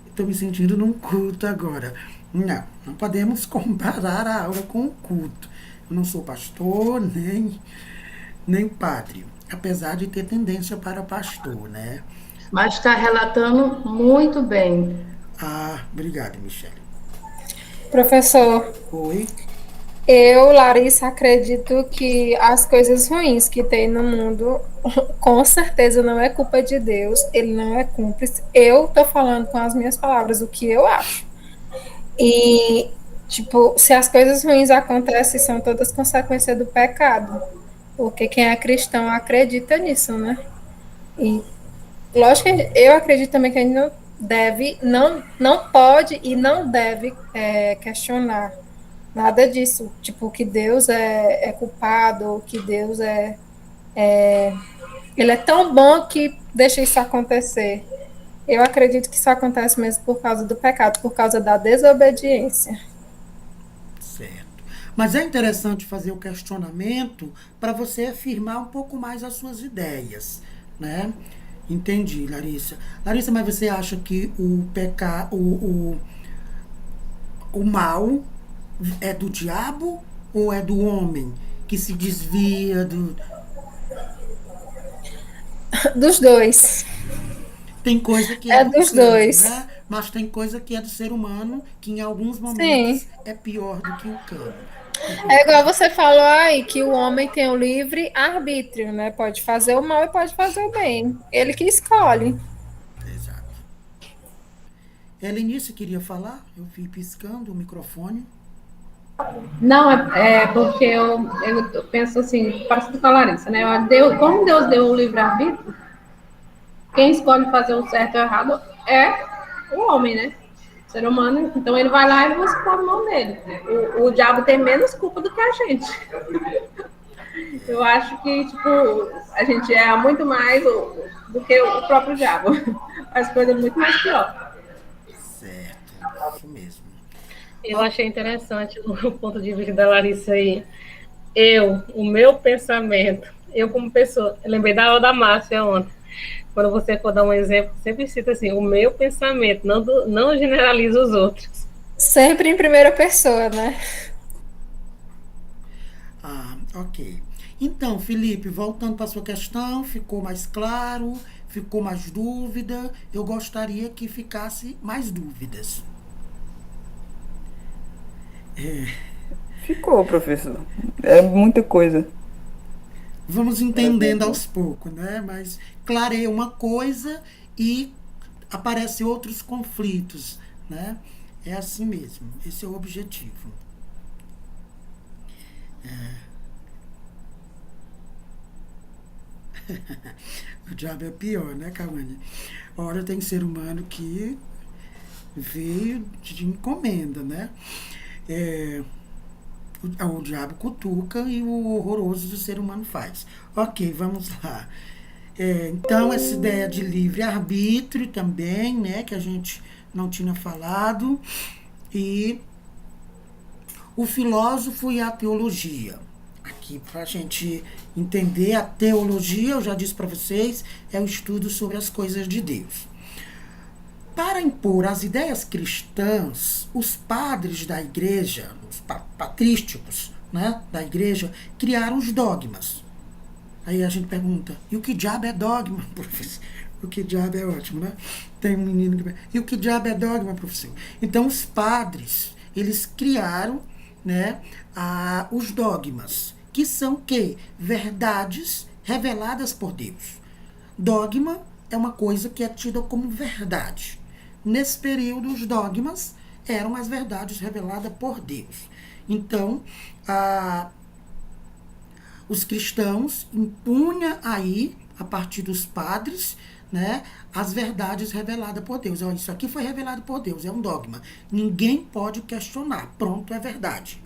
Estou me sentindo num culto agora. Não podemos comparar a aula com o culto. Eu não sou pastor, nem padre, apesar de ter tendência para pastor, né? Mas está relatando muito bem. Obrigado, Michele. Professor, Oi? eu, Larissa, acredito que as coisas ruins que tem no mundo, com certeza não é culpa de Deus, ele não é cúmplice. Eu tô falando com as minhas palavras o que eu acho. E, tipo, se as coisas ruins acontecem, são todas consequências do pecado. Porque quem é cristão acredita nisso, né? E, lógico que eu acredito também que a gente não deve, não pode e não deve questionar nada disso, tipo, que Deus é culpado, que Deus ele é tão bom que deixa isso acontecer. Eu acredito que isso acontece mesmo por causa do pecado, por causa da desobediência. Certo. Mas é interessante fazer o questionamento para você afirmar um pouco mais as suas ideias, né? Entendi, Larissa. Larissa, mas você acha que o mal é do diabo ou é do homem que se desvia Dos dois. Tem coisa que É do dos cano, dois. né? Mas tem coisa que é do ser humano que em alguns momentos Sim. é pior do que o cano. É igual você falou aí, que o homem tem o livre arbítrio, né? Pode fazer o mal e pode fazer o bem. Ele que escolhe. Exato. Helenice queria falar? Eu vi piscando o microfone. Não, é porque eu penso assim, parecido com a Larissa, né? Como Deus deu o livre-arbítrio, quem escolhe fazer o certo ou o errado é o homem, né? O ser humano. Então ele vai lá e busca com a mão dele. O diabo tem menos culpa do que a gente. Eu acho que, tipo, a gente é muito mais do que o próprio diabo. Faz coisa muito mais pior. Certo, isso mesmo. Eu achei interessante o ponto de vista da Larissa aí. O meu pensamento, eu como pessoa, eu lembrei da aula da Márcia ontem. Quando você for dar um exemplo, sempre cita assim, o meu pensamento, não generaliza os outros. Sempre em primeira pessoa, né? Ok. Então, Felipe, voltando para a sua questão, ficou mais claro, ficou mais dúvida. Eu gostaria que ficasse mais dúvidas. Ficou, professor. É muita coisa. Vamos entendendo aos poucos, né? Mas clareia uma coisa e aparecem outros conflitos, né? É assim mesmo. Esse é o objetivo. O diabo é pior, né, Cauane? Ora, tem ser humano que veio de encomenda, né? O diabo cutuca e o horroroso do ser humano faz. Ok, vamos lá. Então, essa ideia de livre-arbítrio também, né, que a gente não tinha falado, e o filósofo e a teologia. Aqui, para a gente entender a teologia, eu já disse para vocês, é o estudo sobre as coisas de Deus. Para impor as ideias cristãs, os padres da igreja, os patrísticos, né, da igreja, criaram os dogmas. Aí a gente pergunta, e o que diabo é dogma, professor? O que diabo é ótimo, né? Tem um menino que pergunta, e o que diabo é dogma, professor? Então, os padres, eles criaram, né, os dogmas, que são que? Verdades reveladas por Deus. Dogma é uma coisa que é tida como verdade. Nesse período, os dogmas eram as verdades reveladas por Deus. Então, os cristãos impunham aí, a partir dos padres, né, as verdades reveladas por Deus. Isso aqui foi revelado por Deus, é um dogma. Ninguém pode questionar. Pronto, é verdade.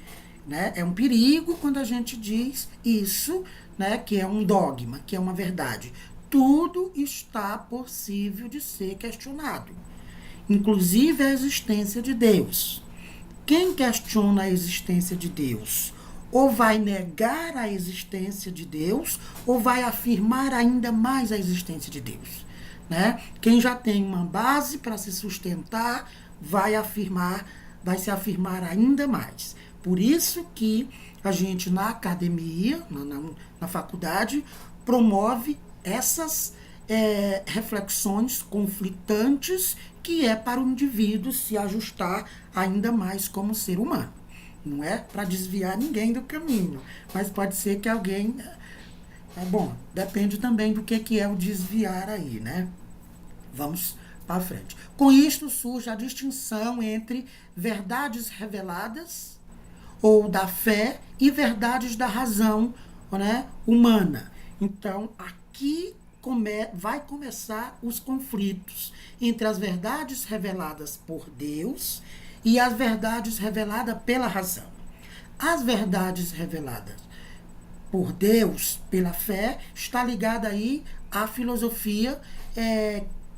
Né? É um perigo quando a gente diz isso, né, que é um dogma, que é uma verdade. Tudo está possível de ser questionado, inclusive a existência de Deus. Quem questiona a existência de Deus ou vai negar a existência de Deus ou vai afirmar ainda mais a existência de Deus. Né? Quem já tem uma base para se sustentar vai se afirmar ainda mais. Por isso que a gente na academia, na faculdade, promove essas reflexões conflitantes que é para o indivíduo se ajustar ainda mais como ser humano. Não é para desviar ninguém do caminho, mas pode ser que alguém... Bom, depende também do que é o desviar aí, né? Vamos para frente. Com isto surge a distinção entre verdades reveladas ou da fé e verdades da razão, né, humana. Então, aqui vai começar os conflitos entre as verdades reveladas por Deus e as verdades reveladas pela razão. As verdades reveladas por Deus, pela fé, está ligada aí à filosofia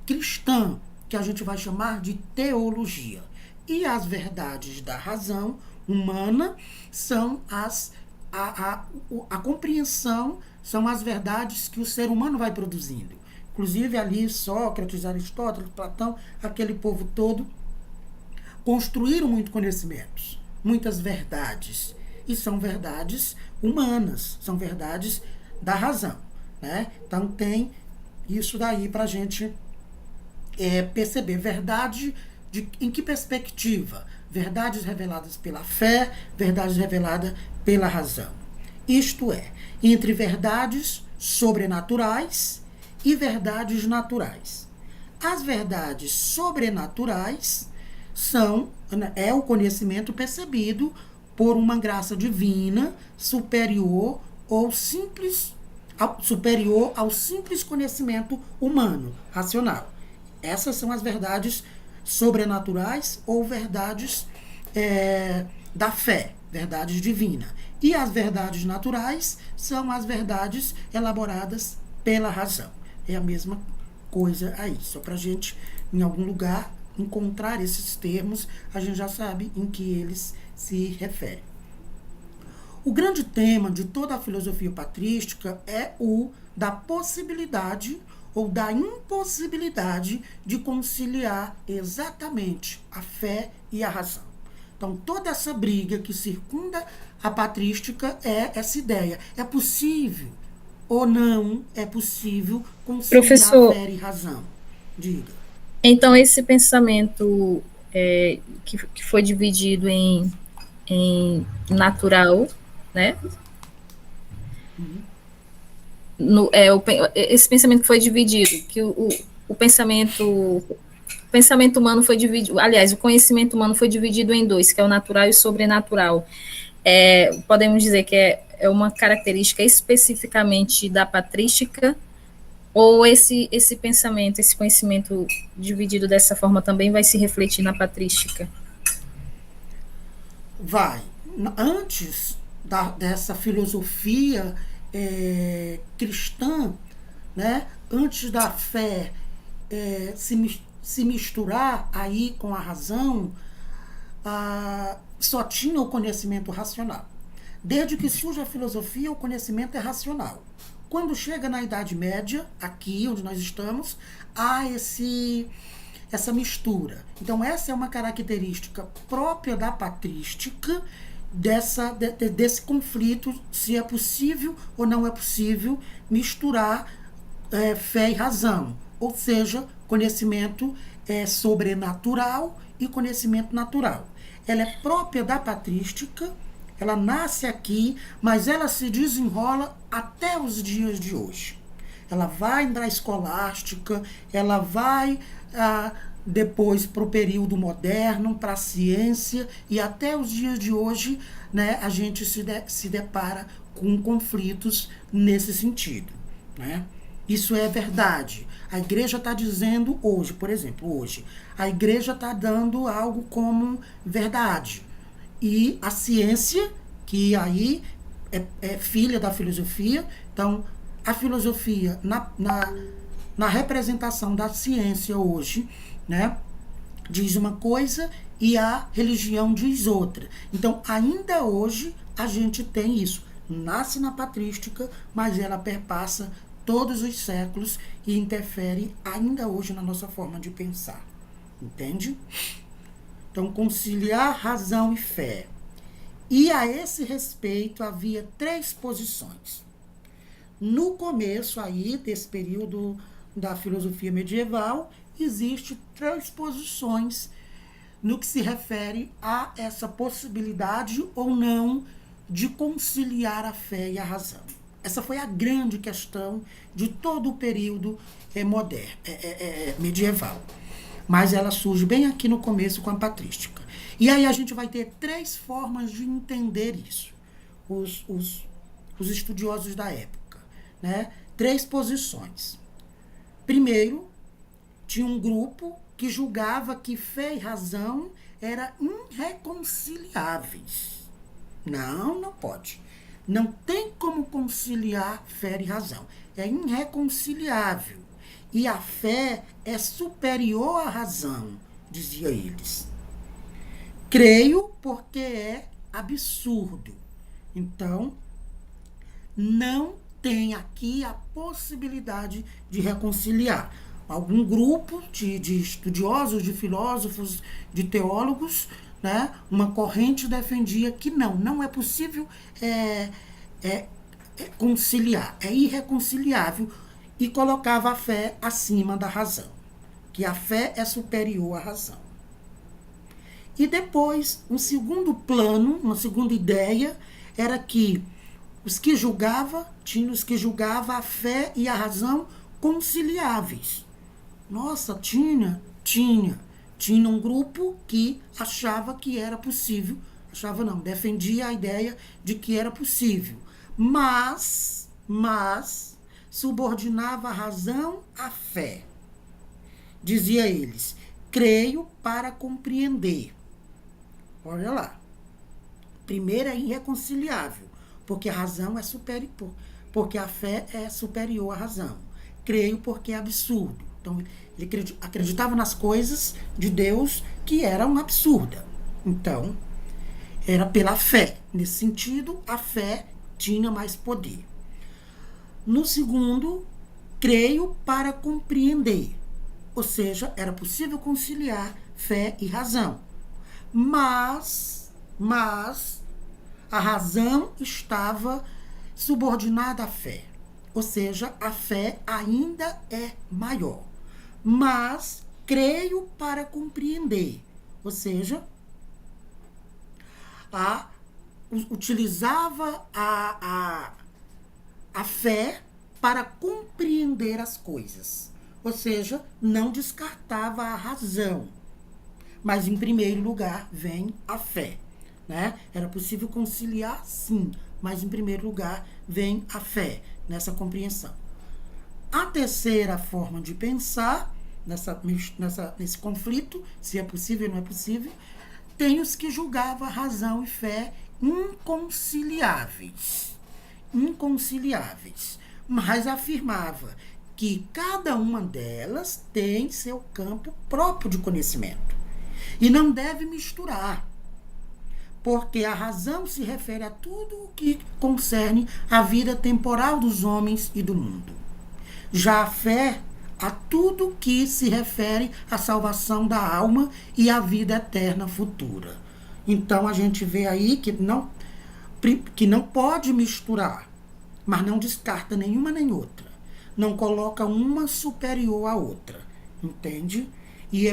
cristã, que a gente vai chamar de teologia. E as verdades da razão humana são a compreensão, são as verdades que o ser humano vai produzindo. Inclusive ali Sócrates, Aristóteles, Platão, aquele povo todo, construíram muito conhecimentos, muitas verdades. E são verdades humanas, são verdades da razão. Né? Então tem isso daí para a gente perceber. Verdade em que perspectiva? Verdades reveladas pela fé, verdades reveladas pela razão. Isto é, entre verdades sobrenaturais e verdades naturais. As verdades sobrenaturais é o conhecimento percebido por uma graça divina superior ao simples conhecimento humano, racional. Essas são as verdades sobrenaturais ou verdades da fé, verdades divinas. E as verdades naturais são as verdades elaboradas pela razão. É a mesma coisa aí, só para a gente, em algum lugar, encontrar esses termos, a gente já sabe em que eles se referem. O grande tema de toda a filosofia patrística é o da possibilidade ou da impossibilidade de conciliar exatamente a fé e a razão. Então, toda essa briga que circunda a patrística é essa ideia. É possível ou não é possível conciliar Professor, fé e razão? Diga. Então, esse pensamento que foi dividido em natural, né? Esse pensamento que foi dividido, que o pensamento humano foi dividido, aliás, o conhecimento humano foi dividido em dois, que é o natural e o sobrenatural. Podemos dizer que é uma característica especificamente da patrística, ou esse pensamento, esse conhecimento dividido dessa forma também vai se refletir na patrística? Vai. Antes dessa filosofia cristã, né, antes da fé se misturar aí com a razão, só tinha o conhecimento racional. Desde que surge a filosofia, o conhecimento é racional. Quando chega na Idade Média, aqui onde nós estamos, há essa mistura. Então, essa é uma característica própria da patrística, desse conflito, se é possível ou não é possível misturar fé e razão. Ou seja, conhecimento sobrenatural e conhecimento natural. Ela é própria da patrística, Ela nasce aqui, mas ela se desenrola até os dias de hoje. Ela vai na escolástica, ela vai depois para o período moderno, para a ciência, e até os dias de hoje, né, a gente se depara com conflitos nesse sentido, né? Isso é verdade. A igreja está dizendo hoje, por exemplo, hoje, a igreja está dando algo como verdade. E a ciência, que aí é filha da filosofia, então a filosofia, na representação da ciência hoje, né, diz uma coisa e a religião diz outra. Então, ainda hoje, a gente tem isso. Nasce na patrística, mas ela perpassa todos os séculos e interfere ainda hoje na nossa forma de pensar. Entende? Então, conciliar razão e fé. E a esse respeito havia 3 posições. No começo aí desse período da filosofia medieval, existe 3 posições no que se refere a essa possibilidade ou não de conciliar a fé e a razão. Essa foi a grande questão de todo o período moderno, medieval. Mas ela surge bem aqui no começo com a patrística. E aí a gente vai ter 3 formas de entender isso. Os estudiosos da época, né? 3 posições. Primeiro, tinha um grupo que julgava que fé e razão eram irreconciliáveis. Não pode. Não tem como conciliar fé e razão. É irreconciliável. E a fé é superior à razão, dizia eles. Creio porque é absurdo. Então, não tem aqui a possibilidade de reconciliar. Algum grupo de estudiosos, de filósofos, de teólogos, né, uma corrente defendia que não é possível conciliar, é irreconciliável, e colocava a fé acima da razão, que a fé é superior à razão. E depois, um segundo plano, uma segunda ideia, era que os que julgavam a fé e a razão conciliáveis. Nossa, tinha um grupo que achava que era possível, defendia a ideia de que era possível, mas subordinava a razão à fé. Dizia eles, creio para compreender. Olha lá. Primeiro é irreconciliável, porque a razão é superior, porque a fé é superior à razão. Creio porque é absurdo. Então, ele acreditava nas coisas de Deus que eram absurdas. Então, era pela fé. Nesse sentido, a fé tinha mais poder. No segundo, creio para compreender. Ou seja, era possível conciliar fé e razão. Mas a razão estava subordinada à fé. Ou seja, a fé ainda é maior. Mas creio para compreender. Ou seja, utilizava a fé para compreender as coisas. Ou seja, não descartava a razão. Mas, em primeiro lugar, vem a fé. Né? Era possível conciliar, sim, mas, em primeiro lugar, vem a fé nessa compreensão. A terceira forma de pensar, nesse conflito, se é possível ou não é possível, tem os que julgavam a razão e fé inconciliáveis, mas afirmava que cada uma delas tem seu campo próprio de conhecimento e não deve misturar, porque a razão se refere a tudo o que concerne a vida temporal dos homens e do mundo. Já a fé a tudo que se refere à salvação da alma e à vida eterna futura. Então a gente vê aí que não pode misturar, mas não descarta nenhuma nem outra. Não coloca uma superior à outra. Entende? E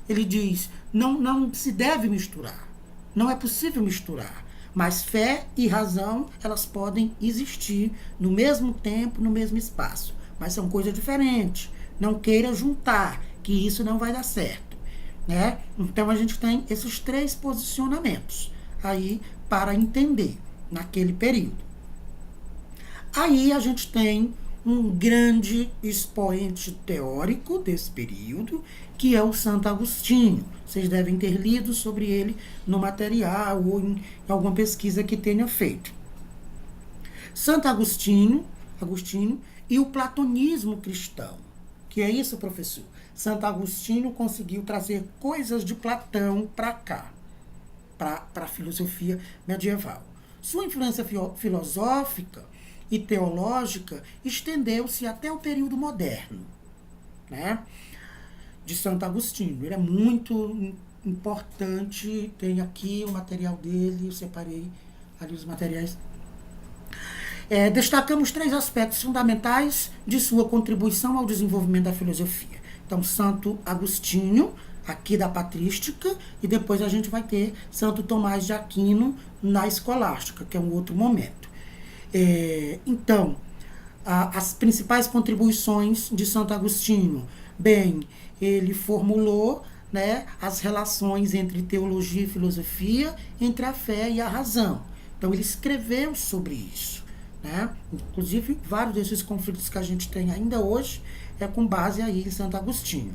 ele diz, não se deve misturar. Não é possível misturar. Mas fé e razão, elas podem existir no mesmo tempo, no mesmo espaço. Mas são coisas diferentes. Não queira juntar, que isso não vai dar certo. Né? Então, a gente tem esses 3 posicionamentos aí para entender naquele período. Aí a gente tem um grande expoente teórico desse período, que é o Santo Agostinho. Vocês devem ter lido sobre ele no material ou em alguma pesquisa que tenha feito. Santo Agostinho e o platonismo cristão. Que é isso, professor? Santo Agostinho conseguiu trazer coisas de Platão para cá, para a filosofia medieval. Sua influência filosófica e teológica estendeu-se até o período moderno, né? De Santo Agostinho. Ele é muito importante. Tem aqui o material dele, eu separei ali os materiais. Destacamos 3 aspectos fundamentais de sua contribuição ao desenvolvimento da filosofia. Então, Santo Agostinho, aqui da patrística, e depois a gente vai ter Santo Tomás de Aquino na escolástica, que é um outro momento. Então, as principais contribuições de Santo Agostinho. Bem, ele formulou, né, as relações entre teologia e filosofia, entre a fé e a razão. Então, ele escreveu sobre isso. Né? Inclusive, vários desses conflitos que a gente tem ainda hoje é com base aí em Santo Agostinho.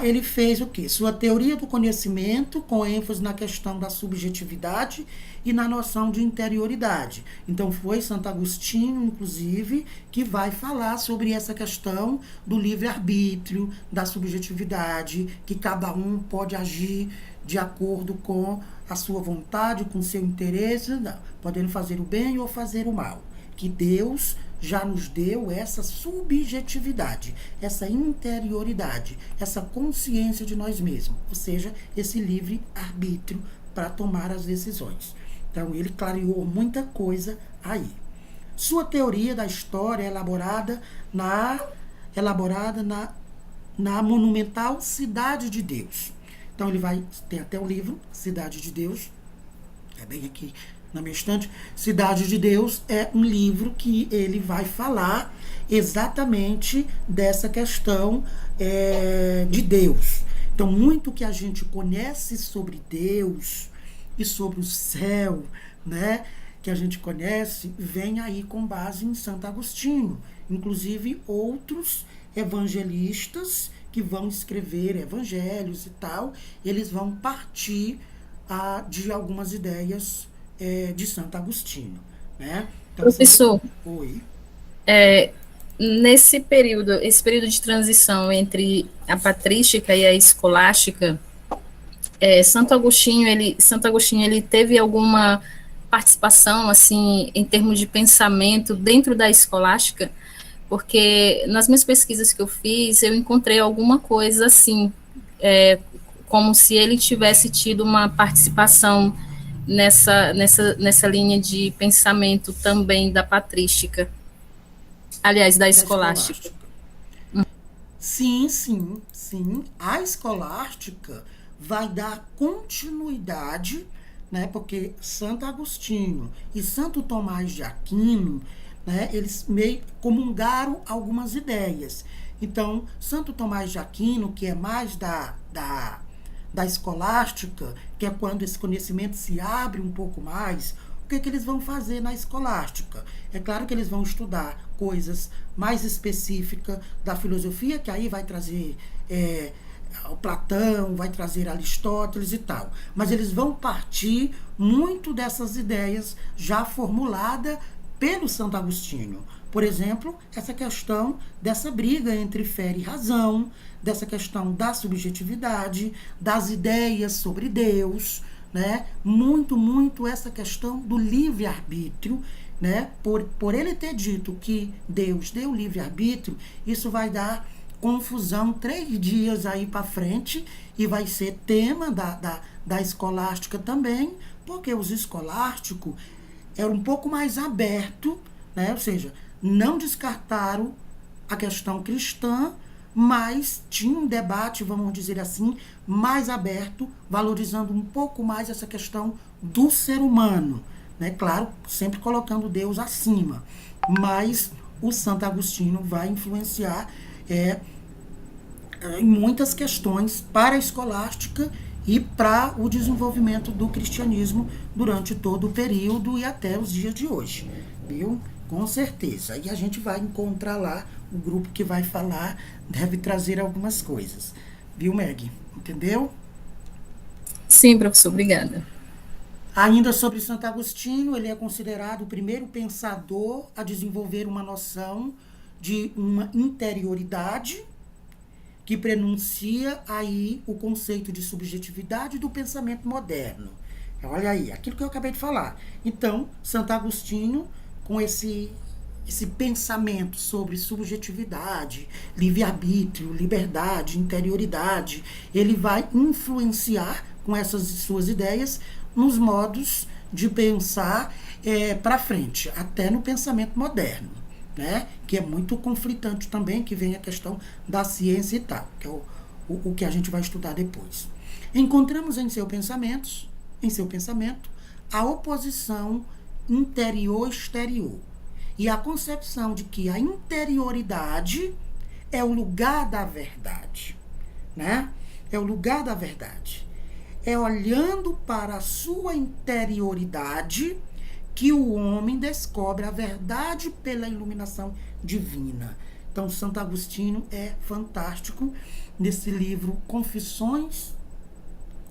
Ele fez o quê? Sua teoria do conhecimento, com ênfase na questão da subjetividade e na noção de interioridade. Então, foi Santo Agostinho, inclusive, que vai falar sobre essa questão do livre-arbítrio, da subjetividade, que cada um pode agir de acordo com a sua vontade, com o seu interesse, não, podendo fazer o bem ou fazer o mal. Que Deus já nos deu essa subjetividade, essa interioridade, essa consciência de nós mesmos, ou seja, esse livre-arbítrio para tomar as decisões. Então, ele clareou muita coisa aí. Sua teoria da história é elaborada na monumental Cidade de Deus. Então, tem até o livro Cidade de Deus, é bem aqui na minha estante. Cidade de Deus é um livro que ele vai falar exatamente dessa questão de Deus. Então, muito que a gente conhece sobre Deus e sobre o céu, né, que a gente conhece, vem aí com base em Santo Agostinho. Inclusive, outros evangelistas que vão escrever evangelhos e tal, eles vão partir de algumas ideias de Santo Agostinho, né? Então, professor, oi. Esse período de transição entre a patrística e a escolástica, Santo Agostinho ele teve alguma participação assim em termos de pensamento dentro da escolástica? Porque nas minhas pesquisas que eu fiz, eu encontrei alguma coisa assim, como se ele tivesse tido uma participação nessa linha de pensamento também da patrística. Aliás, da escolástica. Sim. A escolástica vai dar continuidade, né? Porque Santo Agostinho e Santo Tomás de Aquino, né, eles meio comungaram algumas ideias. Então, Santo Tomás de Aquino, que é mais da escolástica, que é quando esse conhecimento se abre um pouco mais, o que eles vão fazer na escolástica? É claro que eles vão estudar coisas mais específicas da filosofia, que aí vai trazer o Platão, vai trazer Aristóteles e tal. Mas eles vão partir muito dessas ideias já formuladas pelo Santo Agostinho. Por exemplo, essa questão dessa briga entre fé e razão, dessa questão da subjetividade, das ideias sobre Deus, né? Muito essa questão do livre-arbítrio, né? Por ele ter dito que Deus deu livre-arbítrio, isso vai dar confusão 3 dias aí para frente e vai ser tema da escolástica também, porque os escolásticos eram um pouco mais abertos, né? Ou seja, não descartaram a questão cristã, mas tinha um debate, vamos dizer assim, mais aberto, valorizando um pouco mais essa questão do ser humano, né? Claro, sempre colocando Deus acima, mas o Santo Agostinho vai influenciar em muitas questões para a escolástica e para o desenvolvimento do cristianismo durante todo o período e até os dias de hoje, viu? Com certeza. E a gente vai encontrar lá o grupo que vai falar, deve trazer algumas coisas, viu, Meg? Entendeu? Sim, professor, obrigada. Ainda sobre Santo Agostinho, ele é considerado o primeiro pensador a desenvolver uma noção de uma interioridade que prenuncia aí o conceito de subjetividade do pensamento moderno. Olha aí, aquilo que eu acabei de falar. Então, Santo Agostinho, com esse pensamento sobre subjetividade, livre-arbítrio, liberdade, interioridade, ele vai influenciar com essas suas ideias nos modos de pensar para frente, até no pensamento moderno, né? Que é muito conflitante também, que vem a questão da ciência e tal, que é o que a gente vai estudar depois. Encontramos em seu pensamento a oposição interior-exterior e a concepção de que a interioridade é o lugar da verdade, né? É o lugar da verdade. É olhando para a sua interioridade que o homem descobre a verdade pela iluminação divina. Então, Santo Agostinho é fantástico nesse livro Confissões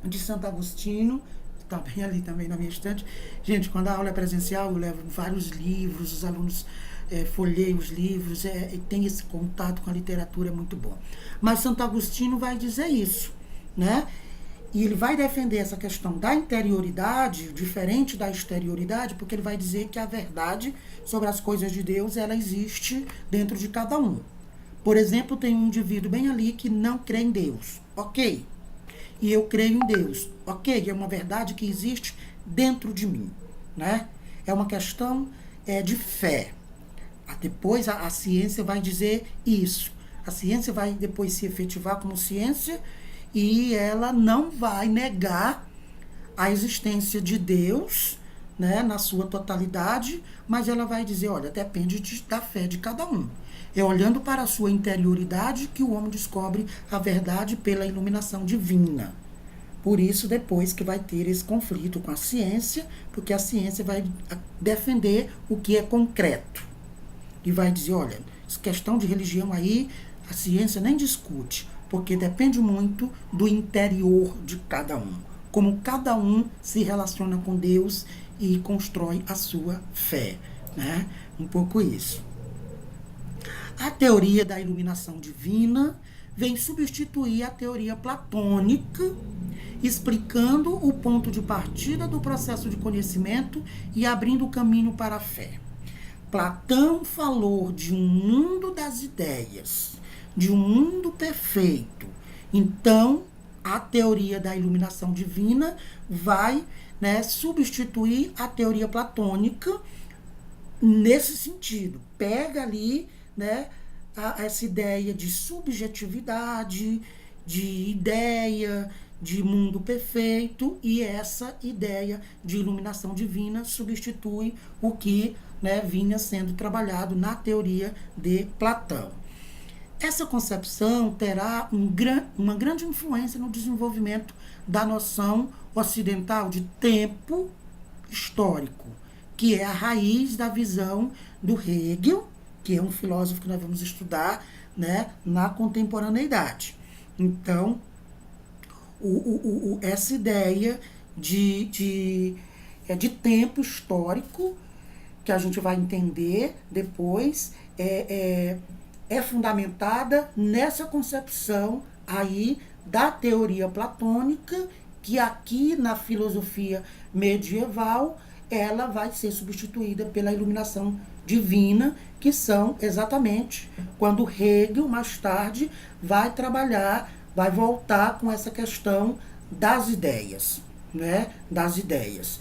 de Santo Agostinho, está bem ali também na minha estante. Gente, quando a aula é presencial, eu levo vários livros, os alunos folheiam os livros, tem esse contato com a literatura, é muito bom. Mas Santo Agostinho vai dizer isso, né? E ele vai defender essa questão da interioridade, diferente da exterioridade, porque ele vai dizer que a verdade sobre as coisas de Deus, ela existe dentro de cada um. Por exemplo, tem um indivíduo bem ali que não crê em Deus, ok? E eu creio em Deus, ok? É uma verdade que existe dentro de mim, né? É uma questão de fé. Depois a ciência vai dizer isso. A ciência vai depois se efetivar como ciência e ela não vai negar a existência de Deus, né, na sua totalidade, mas ela vai dizer, olha, depende da fé de cada um. É olhando para a sua interioridade que o homem descobre a verdade pela iluminação divina. Por isso, depois que vai ter esse conflito com a ciência, porque a ciência vai defender o que é concreto. E vai dizer, olha, essa questão de religião aí, a ciência nem discute, porque depende muito do interior de cada um, como cada um se relaciona com Deus e constrói a sua fé, né? Um pouco isso. A teoria da iluminação divina vem substituir a teoria platônica, explicando o ponto de partida do processo de conhecimento e abrindo o caminho para a fé. Platão falou de um mundo das ideias, de um mundo perfeito. Então, a teoria da iluminação divina vai, né, substituir a teoria platônica nesse sentido. Pega ali, né, essa ideia de subjetividade, de ideia, de mundo perfeito, e essa ideia de iluminação divina substitui o que, né, vinha sendo trabalhado na teoria de Platão. Essa concepção terá uma grande influência no desenvolvimento da noção ocidental de tempo histórico, que é a raiz da visão do Hegel, que é um filósofo que nós vamos estudar, né, na contemporaneidade. Então, essa ideia de tempo histórico, que a gente vai entender depois, é fundamentada nessa concepção aí da teoria platônica, que aqui na filosofia medieval ela vai ser substituída pela iluminação divina, que são exatamente quando Hegel mais tarde vai trabalhar, vai voltar com essa questão das ideias, né? Das ideias.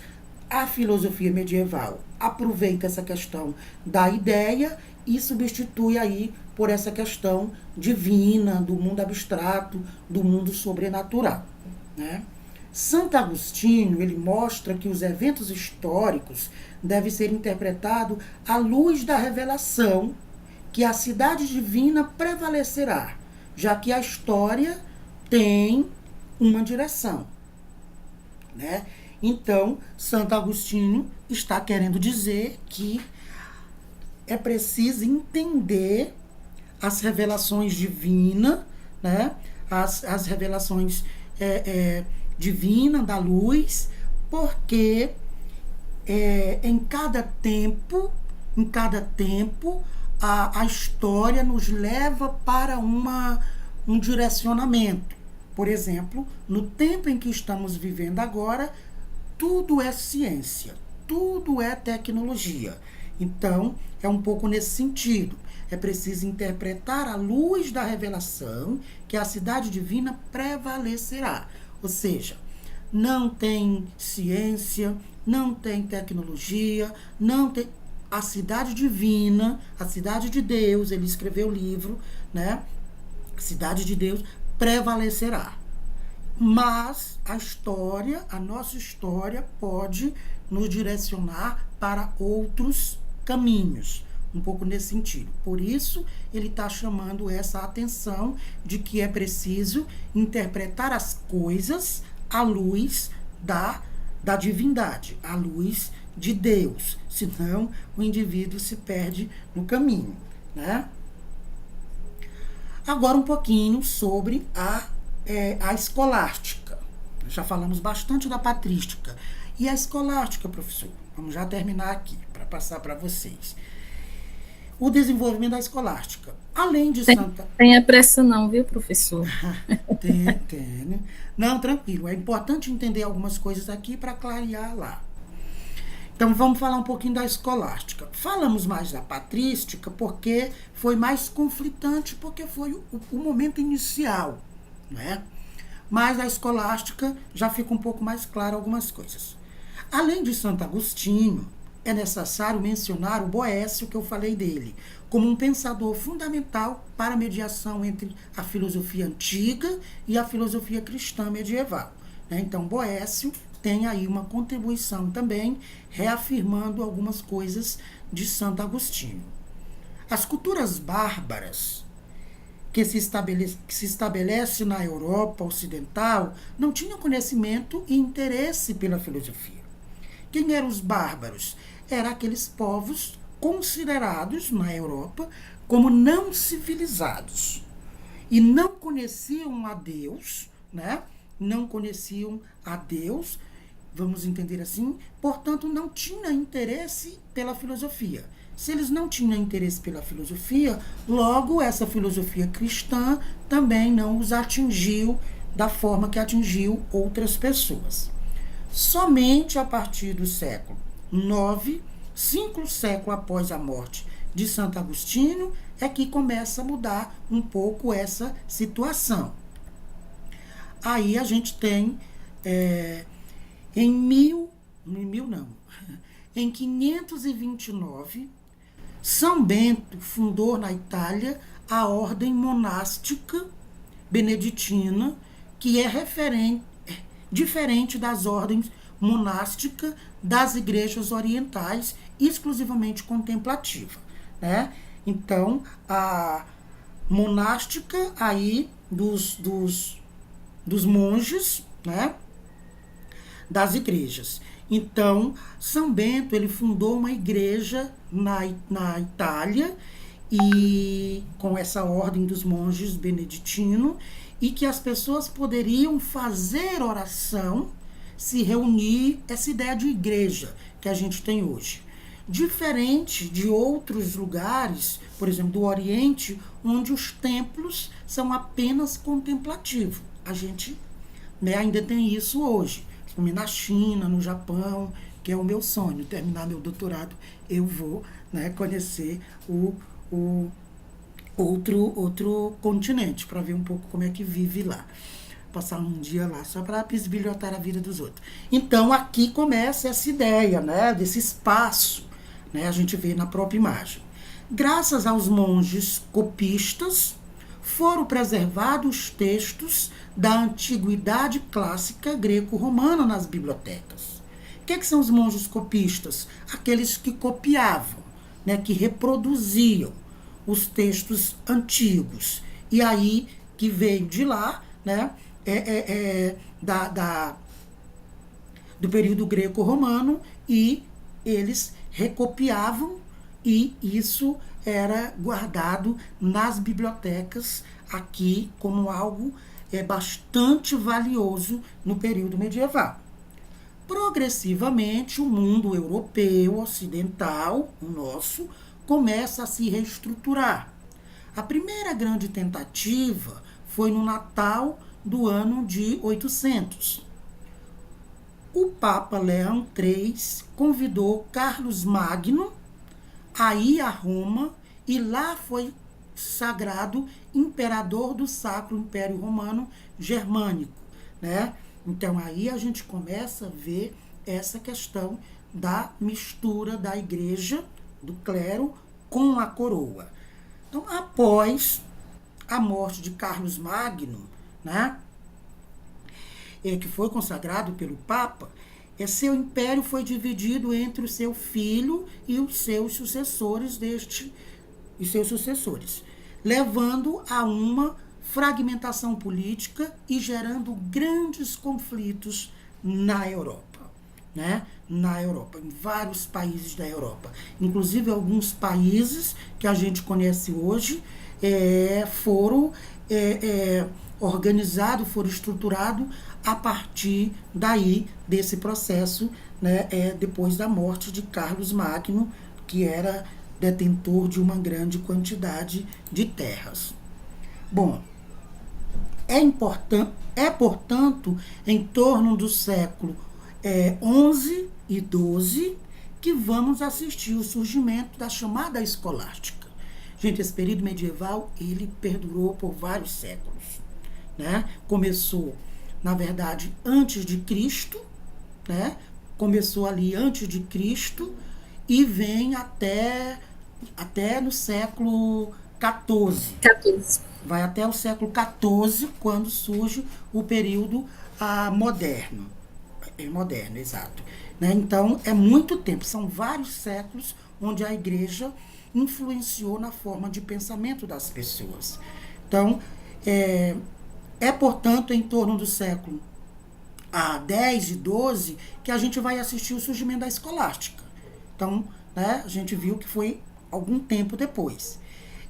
A filosofia medieval aproveita essa questão da ideia e substitui aí por essa questão divina, do mundo abstrato, do mundo sobrenatural, né? Santo Agostinho, ele mostra que os eventos históricos devem ser interpretados à luz da revelação, que a cidade divina prevalecerá, já que a história tem uma direção, né? Então, Santo Agostinho está querendo dizer que é preciso entender as revelações divinas, né? As revelações divinas da luz, porque em cada tempo, a história nos leva para um direcionamento. Por exemplo, no tempo em que estamos vivendo agora, tudo é ciência, tudo é tecnologia. Então, é um pouco nesse sentido. É preciso interpretar à luz da revelação que a cidade divina prevalecerá. Ou seja, não tem ciência, não tem tecnologia, não tem... A cidade divina, a cidade de Deus, ele escreveu o livro, né? A cidade de Deus prevalecerá. Mas a nossa história pode nos direcionar para outros caminhos, um pouco nesse sentido. Por isso, ele está chamando essa atenção de que é preciso interpretar as coisas à luz da divindade, à luz de Deus, senão o indivíduo se perde no caminho, né? Agora um pouquinho sobre a escolástica. Já falamos bastante da patrística. E a escolástica, professor? Vamos já terminar aqui, para passar para vocês. O desenvolvimento da escolástica. Além de Santa... Tenha pressa não, viu, professor? Tem. Não, tranquilo. É importante entender algumas coisas aqui para clarear lá. Então, vamos falar um pouquinho da escolástica. Falamos mais da patrística porque foi mais conflitante, porque foi o momento inicial, né? Mas a escolástica já fica um pouco mais claro algumas coisas. Além de Santo Agostinho, é necessário mencionar o Boécio, que eu falei dele, como um pensador fundamental para a mediação entre a filosofia antiga e a filosofia cristã medieval, né? Então, Boécio tem aí uma contribuição também, reafirmando algumas coisas de Santo Agostinho. As culturas bárbaras que se estabelece na Europa Ocidental não tinham conhecimento e interesse pela filosofia. Quem eram os bárbaros? Eram aqueles povos considerados na Europa como não civilizados e não conheciam a Deus, né? Não conheciam a Deus, vamos entender assim, portanto não tinham interesse pela filosofia. Se eles não tinham interesse pela filosofia, logo essa filosofia cristã também não os atingiu da forma que atingiu outras pessoas. Somente a partir do século IX, 5 séculos após a morte de Santo Agostinho, é que começa a mudar um pouco essa situação. Aí a gente tem, em 529, São Bento fundou na Itália a ordem monástica beneditina, que é diferente das ordens monásticas das igrejas orientais, exclusivamente contemplativa, né? Então, a monástica aí dos monges, né? Das igrejas. Então, São Bento, ele fundou uma igreja na Itália, e com essa ordem dos monges beneditinos, e que as pessoas poderiam fazer oração, se reunir, essa ideia de igreja que a gente tem hoje. Diferente de outros lugares, por exemplo, do Oriente, onde os templos são apenas contemplativos. A gente, né, ainda tem isso hoje. Na China, no Japão, que é o meu sonho, terminar meu doutorado, eu vou, né, conhecer o outro continente, para ver um pouco como é que vive lá. Passar um dia lá, só para bisbilhotar a vida dos outros. Então, aqui começa essa ideia, né, desse espaço, né, a gente vê na própria imagem. Graças aos monges copistas, foram preservados textos da antiguidade clássica greco-romana nas bibliotecas. O que são os monges copistas? Aqueles que copiavam, né, que reproduziam os textos antigos. E aí, que veio de lá, né, do período greco-romano, e eles recopiavam, e isso era guardado nas bibliotecas aqui como algo bastante valioso no período medieval. Progressivamente, o mundo europeu, ocidental, o nosso, começa a se reestruturar. A primeira grande tentativa foi no Natal do ano de 800. O Papa Leão III convidou Carlos Magno a ir a Roma, e lá foi sagrado imperador do Sacro Império Romano Germânico, né? Então aí a gente começa a ver essa questão da mistura da igreja, do clero, com a coroa. Então, após a morte de Carlos Magno, né, que foi consagrado pelo Papa, seu império foi dividido entre o seu filho e os seus sucessores levando a uma fragmentação política e gerando grandes conflitos na Europa, né? Na Europa, em vários países da Europa. Inclusive, alguns países que a gente conhece hoje foram organizados, foram estruturados a partir daí, desse processo, né, depois da morte de Carlos Magno, que era detentor de uma grande quantidade de terras. Bom, portanto, em torno do século XI e XII, que vamos assistir o surgimento da chamada escolástica. Gente, esse período medieval, ele perdurou por vários séculos, né? Começou, na verdade, antes de Cristo, né? Começou ali antes de Cristo e vem até no século XIV. Vai até o século XIV, quando surge o período moderno. Moderno, exato. Né? Então, é muito tempo, são vários séculos onde a igreja influenciou na forma de pensamento das pessoas. Então, portanto, em torno do século X e XII que a gente vai assistir o surgimento da escolástica. Então, né, a gente viu que foi algum tempo depois.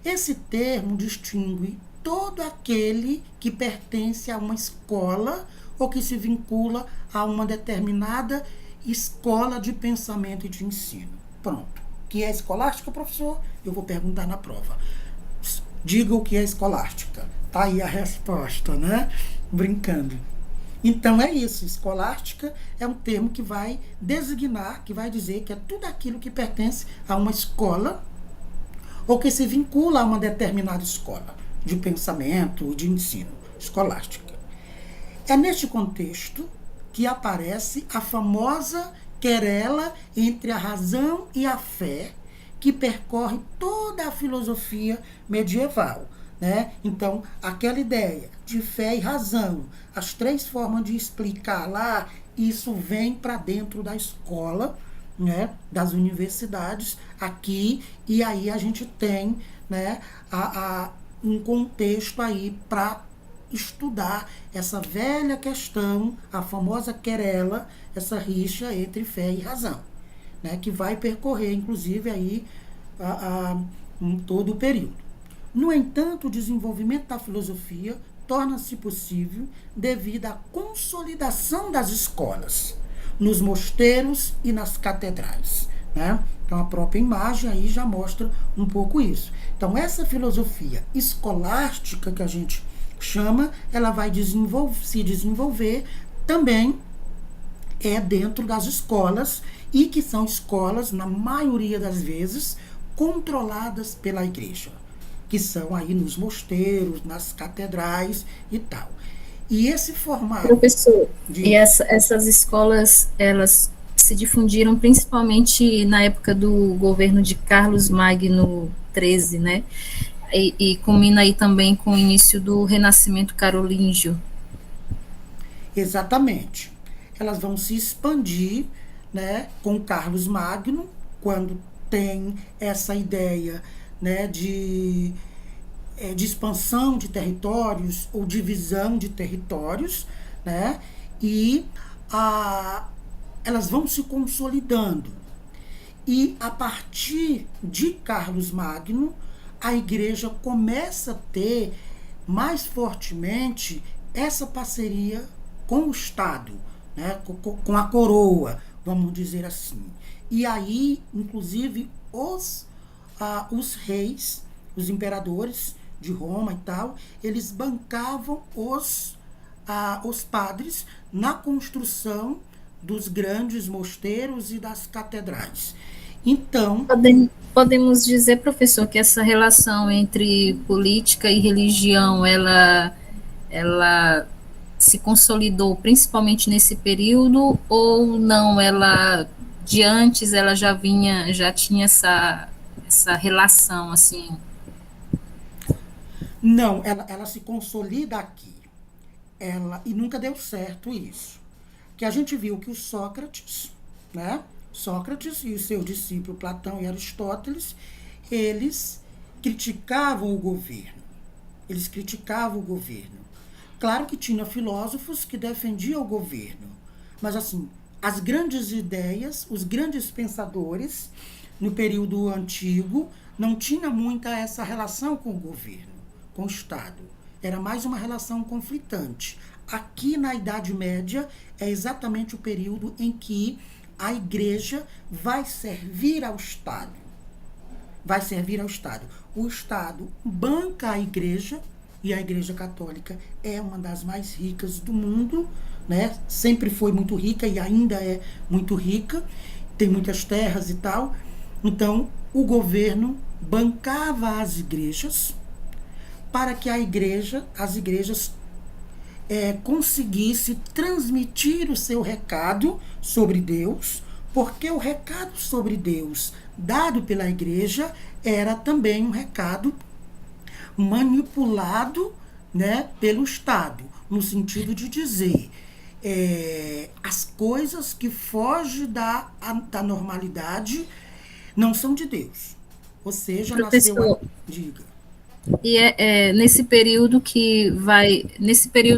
Esse termo distingue todo aquele que pertence a uma escola ou que se vincula a uma determinada escola de pensamento e de ensino. Pronto. O que é escolástica, professor? Eu vou perguntar na prova. Diga o que é escolástica. Tá aí a resposta, né? Brincando. Então é isso. Escolástica é um termo que vai designar, que vai dizer que é tudo aquilo que pertence a uma escola ou que se vincula a uma determinada escola de pensamento, de ensino. Escolástica. É neste contexto que aparece a famosa querela entre a razão e a fé, que percorre toda a filosofia medieval, né? Então, aquela ideia de fé e razão, as três formas de explicar lá, isso vem para dentro da escola, né, das universidades aqui, e aí a gente tem, né, um contexto aí para estudar essa velha questão, a famosa querela, essa rixa entre fé e razão, né, que vai percorrer, inclusive, aí em todo o período. No entanto, o desenvolvimento da filosofia torna-se possível devido à consolidação das escolas, nos mosteiros e nas catedrais, né? Então, a própria imagem aí já mostra um pouco isso. Então, essa filosofia escolástica que a gente chama, ela vai se desenvolver também dentro das escolas, e que são escolas, na maioria das vezes, controladas pela igreja, que são aí nos mosteiros, nas catedrais e tal. E esse formato... Professor, e essas escolas, elas se difundiram principalmente na época do governo de Carlos Magno XIII, né? E culmina aí também com o início do Renascimento Carolíngio. Exatamente. Elas vão se expandir, né, com Carlos Magno, quando tem essa ideia, né, de expansão de territórios ou divisão de territórios, né, e elas vão se consolidando. E a partir de Carlos Magno, a igreja começa a ter mais fortemente essa parceria com o Estado, né, com a coroa, vamos dizer assim. E aí, inclusive, os reis, os imperadores de Roma e tal, eles bancavam os padres na construção dos grandes mosteiros e das catedrais. Então, podemos dizer, professor, que essa relação entre política e religião, ela se consolidou principalmente nesse período, ou não? Ela de antes ela já tinha essa relação assim? Não, ela se consolida aqui. E nunca deu certo isso. Que a gente viu que o Sócrates, né? Sócrates e o seu discípulo Platão e Aristóteles, eles criticavam o governo. Claro que tinha filósofos que defendiam o governo, mas assim, as grandes ideias, os grandes pensadores, no período antigo, não tinha muita essa relação com o governo, com o Estado. Era mais uma relação conflitante. Aqui na Idade Média é exatamente o período em que a igreja vai servir ao Estado. O Estado banca a igreja, e a Igreja Católica é uma das mais ricas do mundo, né? Sempre foi muito rica e ainda é muito rica, tem muitas terras e tal. Então, o governo bancava as igrejas para que as igrejas conseguisse transmitir o seu recado sobre Deus, porque o recado sobre Deus dado pela igreja era também um recado manipulado, né, pelo Estado, no sentido de dizer as coisas que fogem da normalidade não são de Deus. Ou seja, professor, diga. E nesse período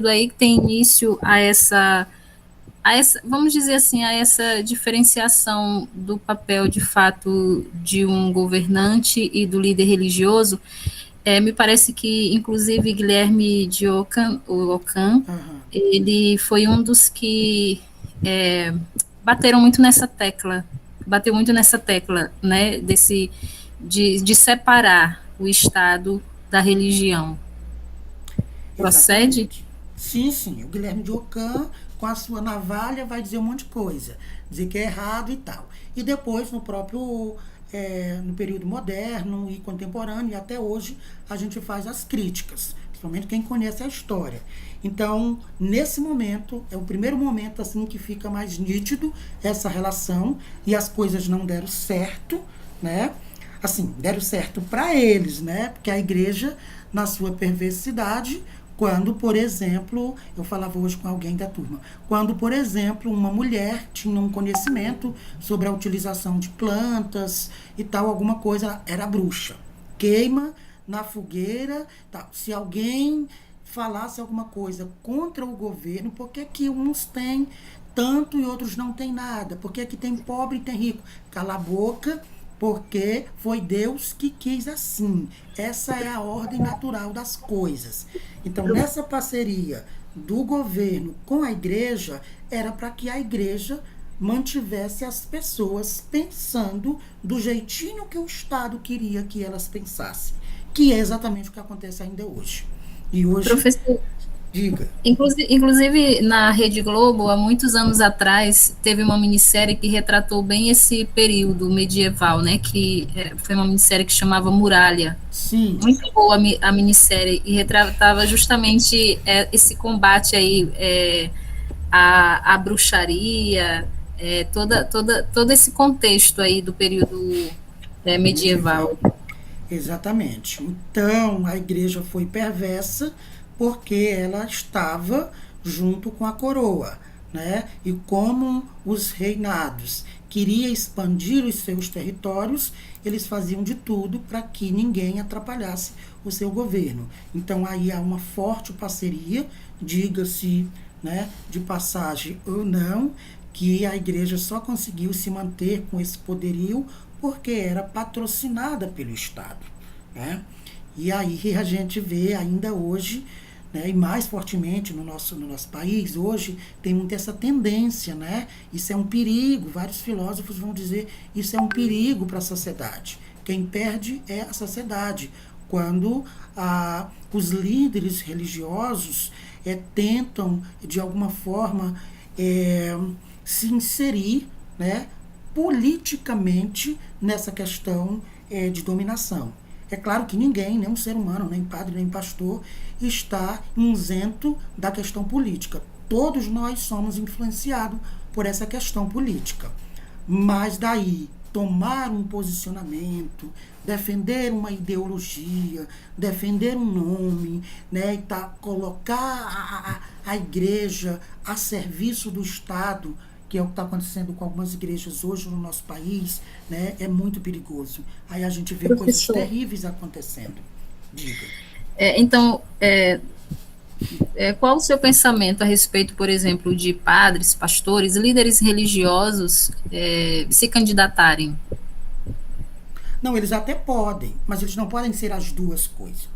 aí que tem início a essa, vamos dizer assim, a essa diferenciação do papel de fato de um governante e do líder religioso. Me parece que, inclusive, Guilherme de Ockham, ele foi um dos que bateu muito nessa tecla, né, de separar o Estado da religião. Procede? Sim. O Guilherme de Ockham, com a sua navalha, vai dizer um monte de coisa, dizer que é errado e tal. E depois, no período moderno e contemporâneo, e até hoje, a gente faz as críticas, principalmente quem conhece a história. Então, nesse momento, é o primeiro momento assim que fica mais nítido essa relação, e as coisas não deram certo, né? Assim, deram certo para eles, né? Porque a igreja, na sua perversidade, quando, por exemplo, eu falava hoje com alguém da turma, quando, por exemplo, uma mulher tinha um conhecimento sobre a utilização de plantas e tal, alguma coisa, era bruxa. Queima na fogueira, tal. Se alguém falasse alguma coisa contra o governo, por que que uns têm tanto e outros não têm nada? Por que que tem pobre e tem rico? Cala a boca, porque foi Deus que quis assim. Essa é a ordem natural das coisas. Então, nessa parceria do governo com a igreja, era para que a igreja mantivesse as pessoas pensando do jeitinho que o Estado queria que elas pensassem, que é exatamente o que acontece ainda hoje. E hoje... Professor, diga. Inclusive, na Rede Globo, há muitos anos atrás, teve uma minissérie que retratou bem esse período medieval, né? Que foi uma minissérie que chamava Muralha. Sim. Muito boa a minissérie, e retratava justamente esse combate aí à bruxaria, todo esse contexto aí do período medieval. Exatamente. Então, a igreja foi perversa porque ela estava junto com a coroa, né? E como os reinados queriam expandir os seus territórios, eles faziam de tudo para que ninguém atrapalhasse o seu governo. Então, aí há uma forte parceria, diga-se, né, de passagem ou não, que a igreja só conseguiu se manter com esse poderio porque era patrocinada pelo Estado, né? E aí a gente vê ainda hoje, né, e mais fortemente no nosso país, hoje tem muito essa tendência, né? Isso é um perigo, vários filósofos vão dizer, isso é um perigo para a sociedade. Quem perde é a sociedade, quando os líderes religiosos tentam, de alguma forma, se inserir, né, politicamente nessa questão de dominação. É claro que ninguém, nem um ser humano, nem padre, nem pastor, está isento da questão política. Todos nós somos influenciados por essa questão política. Mas daí, tomar um posicionamento, defender uma ideologia, defender um nome, né, e colocar a igreja a serviço do Estado, que é o que está acontecendo com algumas igrejas hoje no nosso país, né, é muito perigoso. Aí a gente vê coisas terríveis acontecendo. Diga. Então, qual o seu pensamento a respeito, por exemplo, de padres, pastores, líderes religiosos se candidatarem? Não, eles até podem, mas eles não podem ser as duas coisas.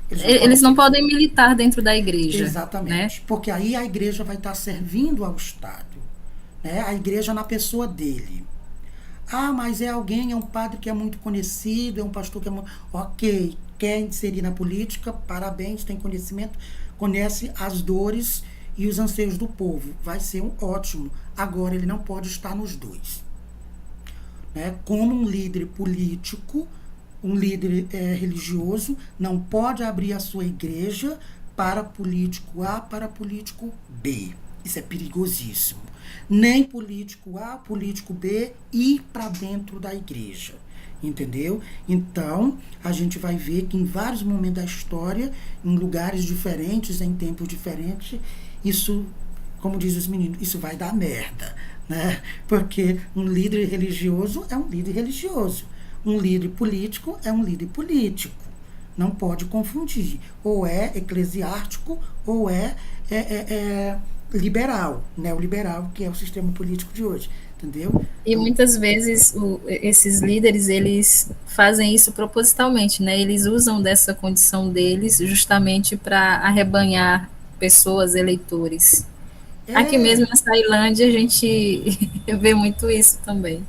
Eles não podem militar dentro da igreja. Exatamente, né? Porque aí a igreja vai estar servindo ao Estado. Né? A igreja na pessoa dele. Mas é alguém, é um padre que é muito conhecido, é um pastor que é muito... Ok, quer inserir na política, parabéns, tem conhecimento, conhece as dores e os anseios do povo. Vai ser ótimo. Agora, ele não pode estar nos dois. Né? Como um líder político, um líder religioso, não pode abrir a sua igreja para político A, para político B. Isso é perigosíssimo. Nem político A, político B ir para dentro da igreja. Entendeu? Então, a gente vai ver que em vários momentos da história, em lugares diferentes, em tempos diferentes, isso, como dizem os meninos, isso vai dar merda. Né? Porque um líder religioso é um líder religioso. Um líder político é um líder político. Não pode confundir. Ou é eclesiástico, ou é liberal, neoliberal, que é o sistema político de hoje, entendeu? E muitas vezes esses líderes, eles fazem isso propositalmente, né? Eles usam dessa condição deles justamente para arrebanhar pessoas, eleitores. Aqui mesmo na Tailândia a gente vê muito isso também.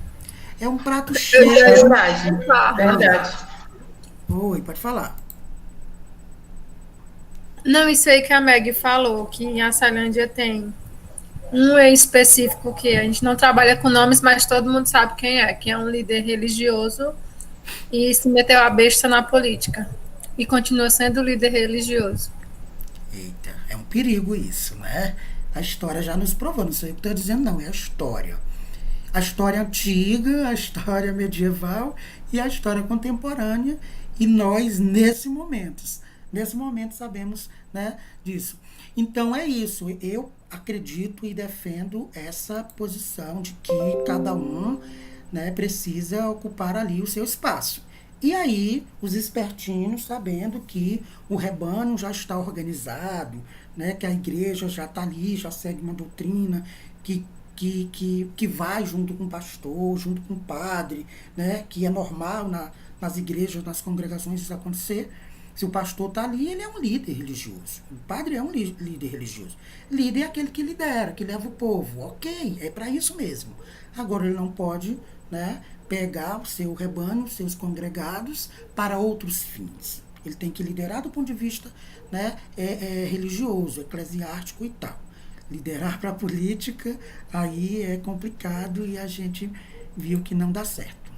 É um prato cheio. É verdade, verdade. Oi, pode falar. Não, isso aí que a Meg falou, que em Açailândia tem um em específico que a gente não trabalha com nomes, mas todo mundo sabe quem é, que é um líder religioso e se meteu a besta na política e continua sendo líder religioso. Eita, é um perigo isso, né? A história já nos provou, não sei o que estou dizendo, não, é a história. A história antiga, a história medieval e a história contemporânea, e nós, nesse momento sabemos, né, disso. Então é isso, eu acredito e defendo essa posição de que cada um, né, precisa ocupar ali o seu espaço. E aí, os espertinhos, sabendo que o rebanho já está organizado, né, que a igreja já está ali, já segue uma doutrina que vai junto com o pastor, junto com o padre, né, que é normal nas igrejas, nas congregações isso acontecer. Se o pastor está ali, ele é um líder religioso. O padre é um líder religioso. Líder é aquele que lidera, que leva o povo. Ok, é para isso mesmo. Agora, ele não pode, né, pegar o seu rebanho, os seus congregados, para outros fins. Ele tem que liderar do ponto de vista, né, religioso, eclesiástico e tal. Liderar para a política, aí é complicado e a gente viu que não dá certo.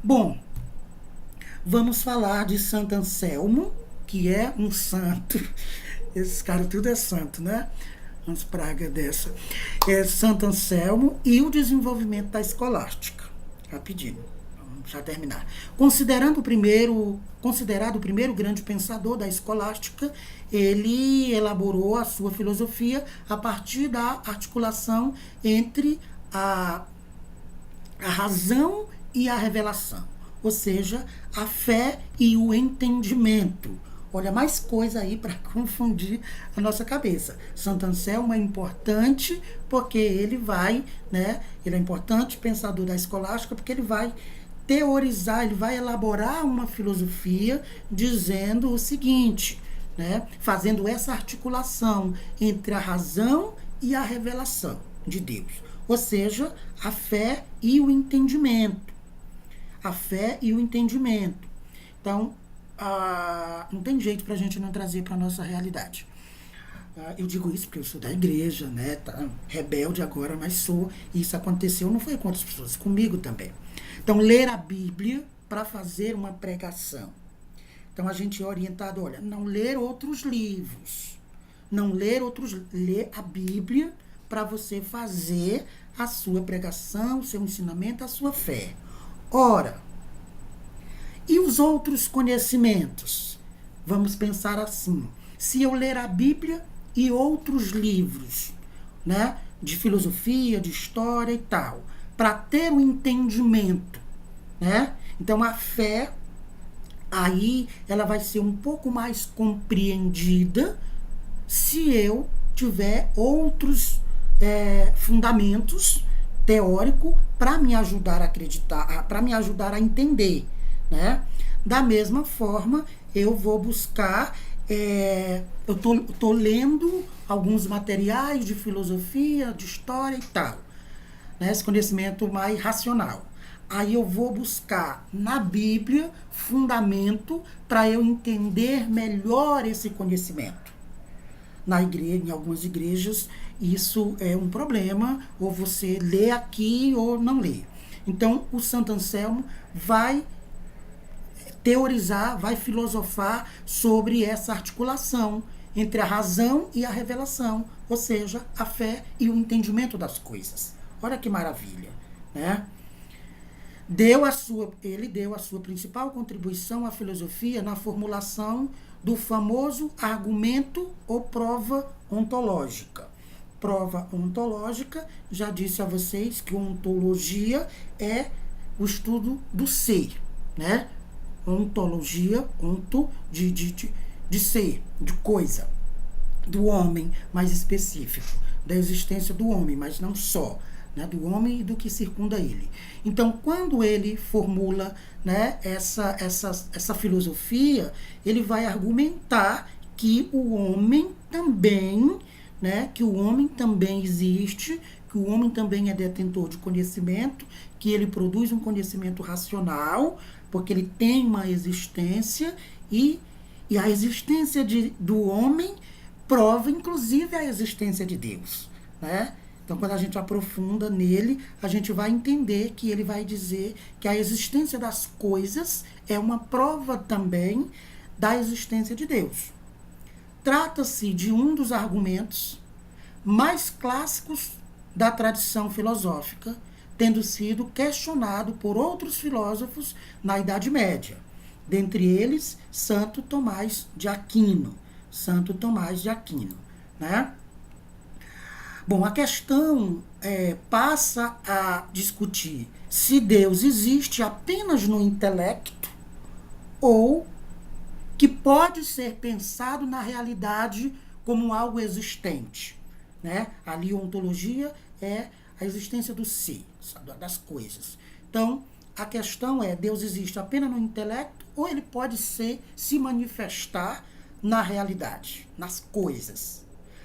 Bom, vamos falar de Santo Anselmo, que é um santo. Esses caras tudo é santo, né? umas pragas dessa. Santo Anselmo e o desenvolvimento da escolástica. Rapidinho, vamos já terminar. Considerado o primeiro grande pensador da escolástica, ele elaborou a sua filosofia a partir da articulação entre a razão e a revelação, ou seja, a fé e o entendimento. Olha, mais coisa aí para confundir a nossa cabeça. Santo Anselmo é importante porque ele vai, né? Ele é importante, pensador da escolástica, porque ele vai teorizar, ele vai elaborar uma filosofia dizendo o seguinte, né? Fazendo essa articulação entre a razão e a revelação de Deus. Ou seja, a fé e o entendimento. A fé e o entendimento. Então, não tem jeito para a gente não trazer para a nossa realidade. Eu digo isso porque eu sou da igreja, né? Tá rebelde agora, mas sou. E isso aconteceu, não foi com outras pessoas, comigo também. Então, ler a Bíblia para fazer uma pregação. Então, a gente é orientado, olha, não ler outros livros. Ler a Bíblia para você fazer a sua pregação, o seu ensinamento, a sua fé. Ora, e os outros conhecimentos? Vamos pensar assim. Se eu ler a Bíblia e outros livros, né, de filosofia, de história e tal, para ter um entendimento, né? Então a fé, aí ela vai ser um pouco mais compreendida se eu tiver outros fundamentos teóricos para me ajudar a acreditar, para me ajudar a entender. Né? Da mesma forma, eu vou buscar, eu tô lendo alguns materiais de filosofia, de história e tal, né? Esse conhecimento mais racional. Aí eu vou buscar na Bíblia fundamento para eu entender melhor esse conhecimento. Na igreja, em algumas igrejas, isso é um problema, ou você lê aqui ou não lê. Então, o Santo Anselmo vai teorizar, vai filosofar sobre essa articulação entre a razão e a revelação, ou seja, a fé e o entendimento das coisas. Olha que maravilha, né? Ele deu a sua principal contribuição à filosofia na formulação do famoso argumento ou prova ontológica. Prova ontológica, já disse a vocês que ontologia é o estudo do ser, né? Ontologia, de ser, de coisa, do homem, mais específico, da existência do homem, mas não só, né, do homem e do que circunda ele. Então, quando ele formula, né, essa filosofia, ele vai argumentar que o homem também, né, que o homem também existe, que o homem também é detentor de conhecimento, que ele produz um conhecimento racional, porque ele tem uma existência e a existência do homem prova, inclusive, a existência de Deus, né? Então, quando a gente aprofunda nele, a gente vai entender que ele vai dizer que a existência das coisas é uma prova também da existência de Deus. Trata-se de um dos argumentos mais clássicos da tradição filosófica, tendo sido questionado por outros filósofos na Idade Média, dentre eles Santo Tomás de Aquino. Né? Bom, a questão passa a discutir se Deus existe apenas no intelecto ou que pode ser pensado na realidade como algo existente. Né? Ali, a ontologia é a existência do ser, das coisas. Então, a questão é, Deus existe apenas no intelecto ou ele pode se manifestar na realidade, nas coisas?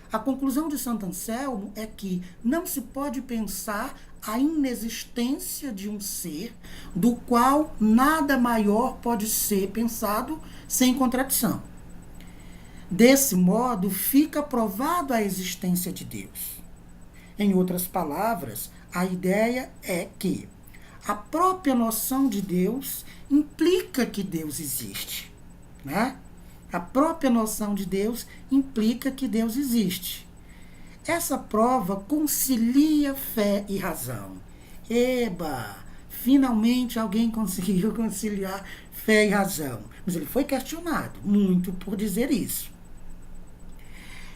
A conclusão de Santo Anselmo é que não se pode pensar a inexistência de um ser do qual nada maior pode ser pensado sem contradição. Desse modo, fica provado a existência de Deus. Em outras palavras, a ideia é que a própria noção de Deus implica que Deus existe, né? A própria noção de Deus implica que Deus existe. Essa prova concilia fé e razão. Eba! Finalmente alguém conseguiu conciliar fé e razão. Mas ele foi questionado muito por dizer isso.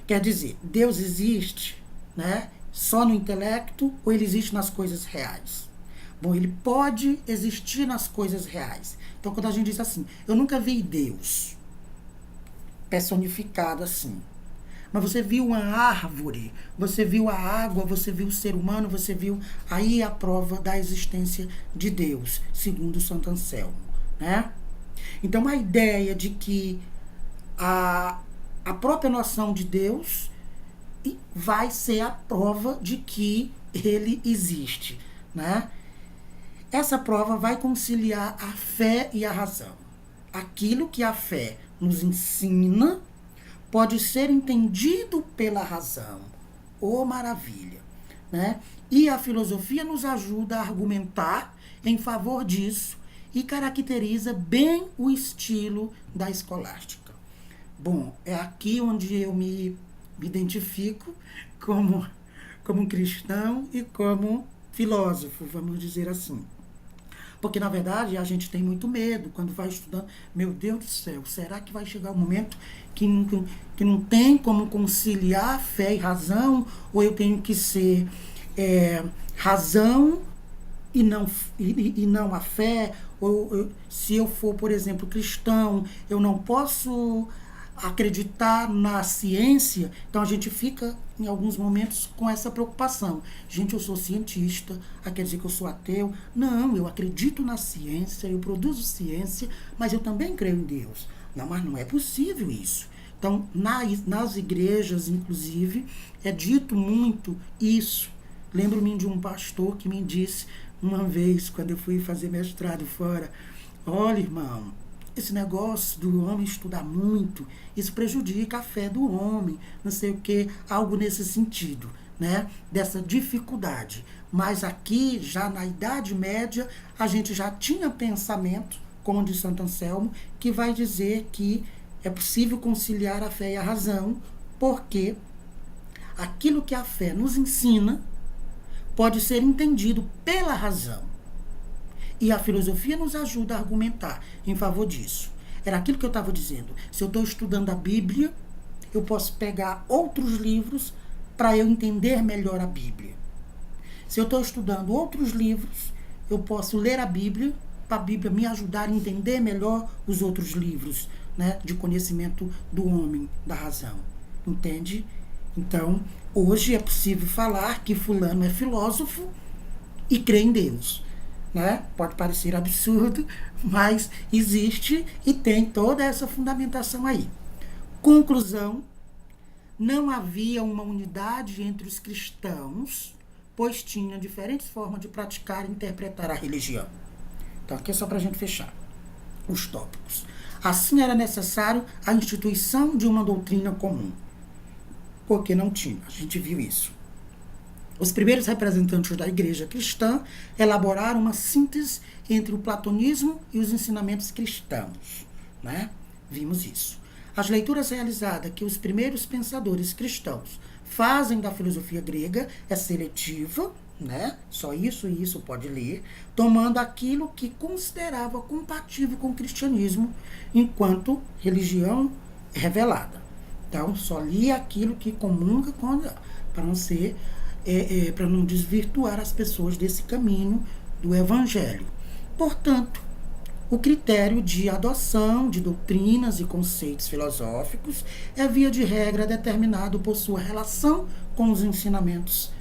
Quer dizer, Deus existe, né, só no intelecto ou ele existe nas coisas reais? Bom, ele pode existir nas coisas reais. Então, quando a gente diz assim, eu nunca vi Deus personificado assim. Mas você viu uma árvore, você viu a água, você viu o ser humano, você viu aí a prova da existência de Deus, segundo Santo Anselmo, né? Então, a ideia de que a própria noção de Deus vai ser a prova de que ele existe, né? Essa prova vai conciliar a fé e a razão. Aquilo que a fé nos ensina pode ser entendido pela razão. Oh, maravilha! Né? E a filosofia nos ajuda a argumentar em favor disso e caracteriza bem o estilo da escolástica. Bom, é aqui onde eu me identifico como cristão e como filósofo, vamos dizer assim. Porque, na verdade, a gente tem muito medo quando vai estudando. Meu Deus do céu, será que vai chegar um momento que não tem como conciliar fé e razão? Ou eu tenho que ser razão e não a fé? Ou se eu for, por exemplo, cristão, eu não posso acreditar na ciência? Então a gente fica em alguns momentos com essa preocupação. Gente, eu sou cientista, quer dizer que eu sou ateu? Não, eu acredito na ciência, eu produzo ciência, mas eu também creio em Deus. Não, mas não é possível isso. Então, nas igrejas, inclusive, é dito muito isso. Lembro-me de um pastor que me disse uma vez, quando eu fui fazer mestrado fora, olha, irmão, esse negócio do homem estudar muito, isso prejudica a fé do homem, não sei o que, algo nesse sentido, né? Dessa dificuldade. Mas aqui, já na Idade Média, a gente já tinha pensamento, como de Santo Anselmo, que vai dizer que é possível conciliar a fé e a razão, porque aquilo que a fé nos ensina pode ser entendido pela razão. E a filosofia nos ajuda a argumentar em favor disso. Era aquilo que eu estava dizendo. Se eu estou estudando a Bíblia, eu posso pegar outros livros para eu entender melhor a Bíblia. Se eu estou estudando outros livros, eu posso ler a Bíblia, para a Bíblia me ajudar a entender melhor os outros livros, né, de conhecimento do homem, da razão. Entende? Então, hoje é possível falar que fulano é filósofo e crê em Deus. Né? Pode parecer absurdo, mas existe e tem toda essa fundamentação aí. Conclusão: não havia uma unidade entre os cristãos, pois tinham diferentes formas de praticar e interpretar a religião. Então, aqui é só para a gente fechar os tópicos. Assim, era necessário a instituição de uma doutrina comum, porque não tinha, a gente viu isso. Os primeiros representantes da igreja cristã elaboraram uma síntese entre o platonismo e os ensinamentos cristãos, né? Vimos isso. As leituras realizadas que os primeiros pensadores cristãos fazem da filosofia grega é seletiva, né? Só isso e isso pode ler, tomando aquilo que considerava compatível com o cristianismo enquanto religião revelada. Então, só lia aquilo que comunga com, para não ser para não desvirtuar as pessoas desse caminho do evangelho. Portanto, o critério de adoção de doutrinas e conceitos filosóficos é, via de regra, determinado por sua relação com os ensinamentos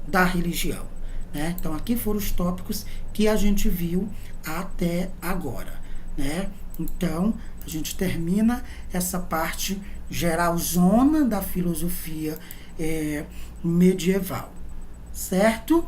da religião, né? Então, aqui foram os tópicos que a gente viu até agora, né? Então, a gente termina essa parte geralzona da filosofia medieval, certo?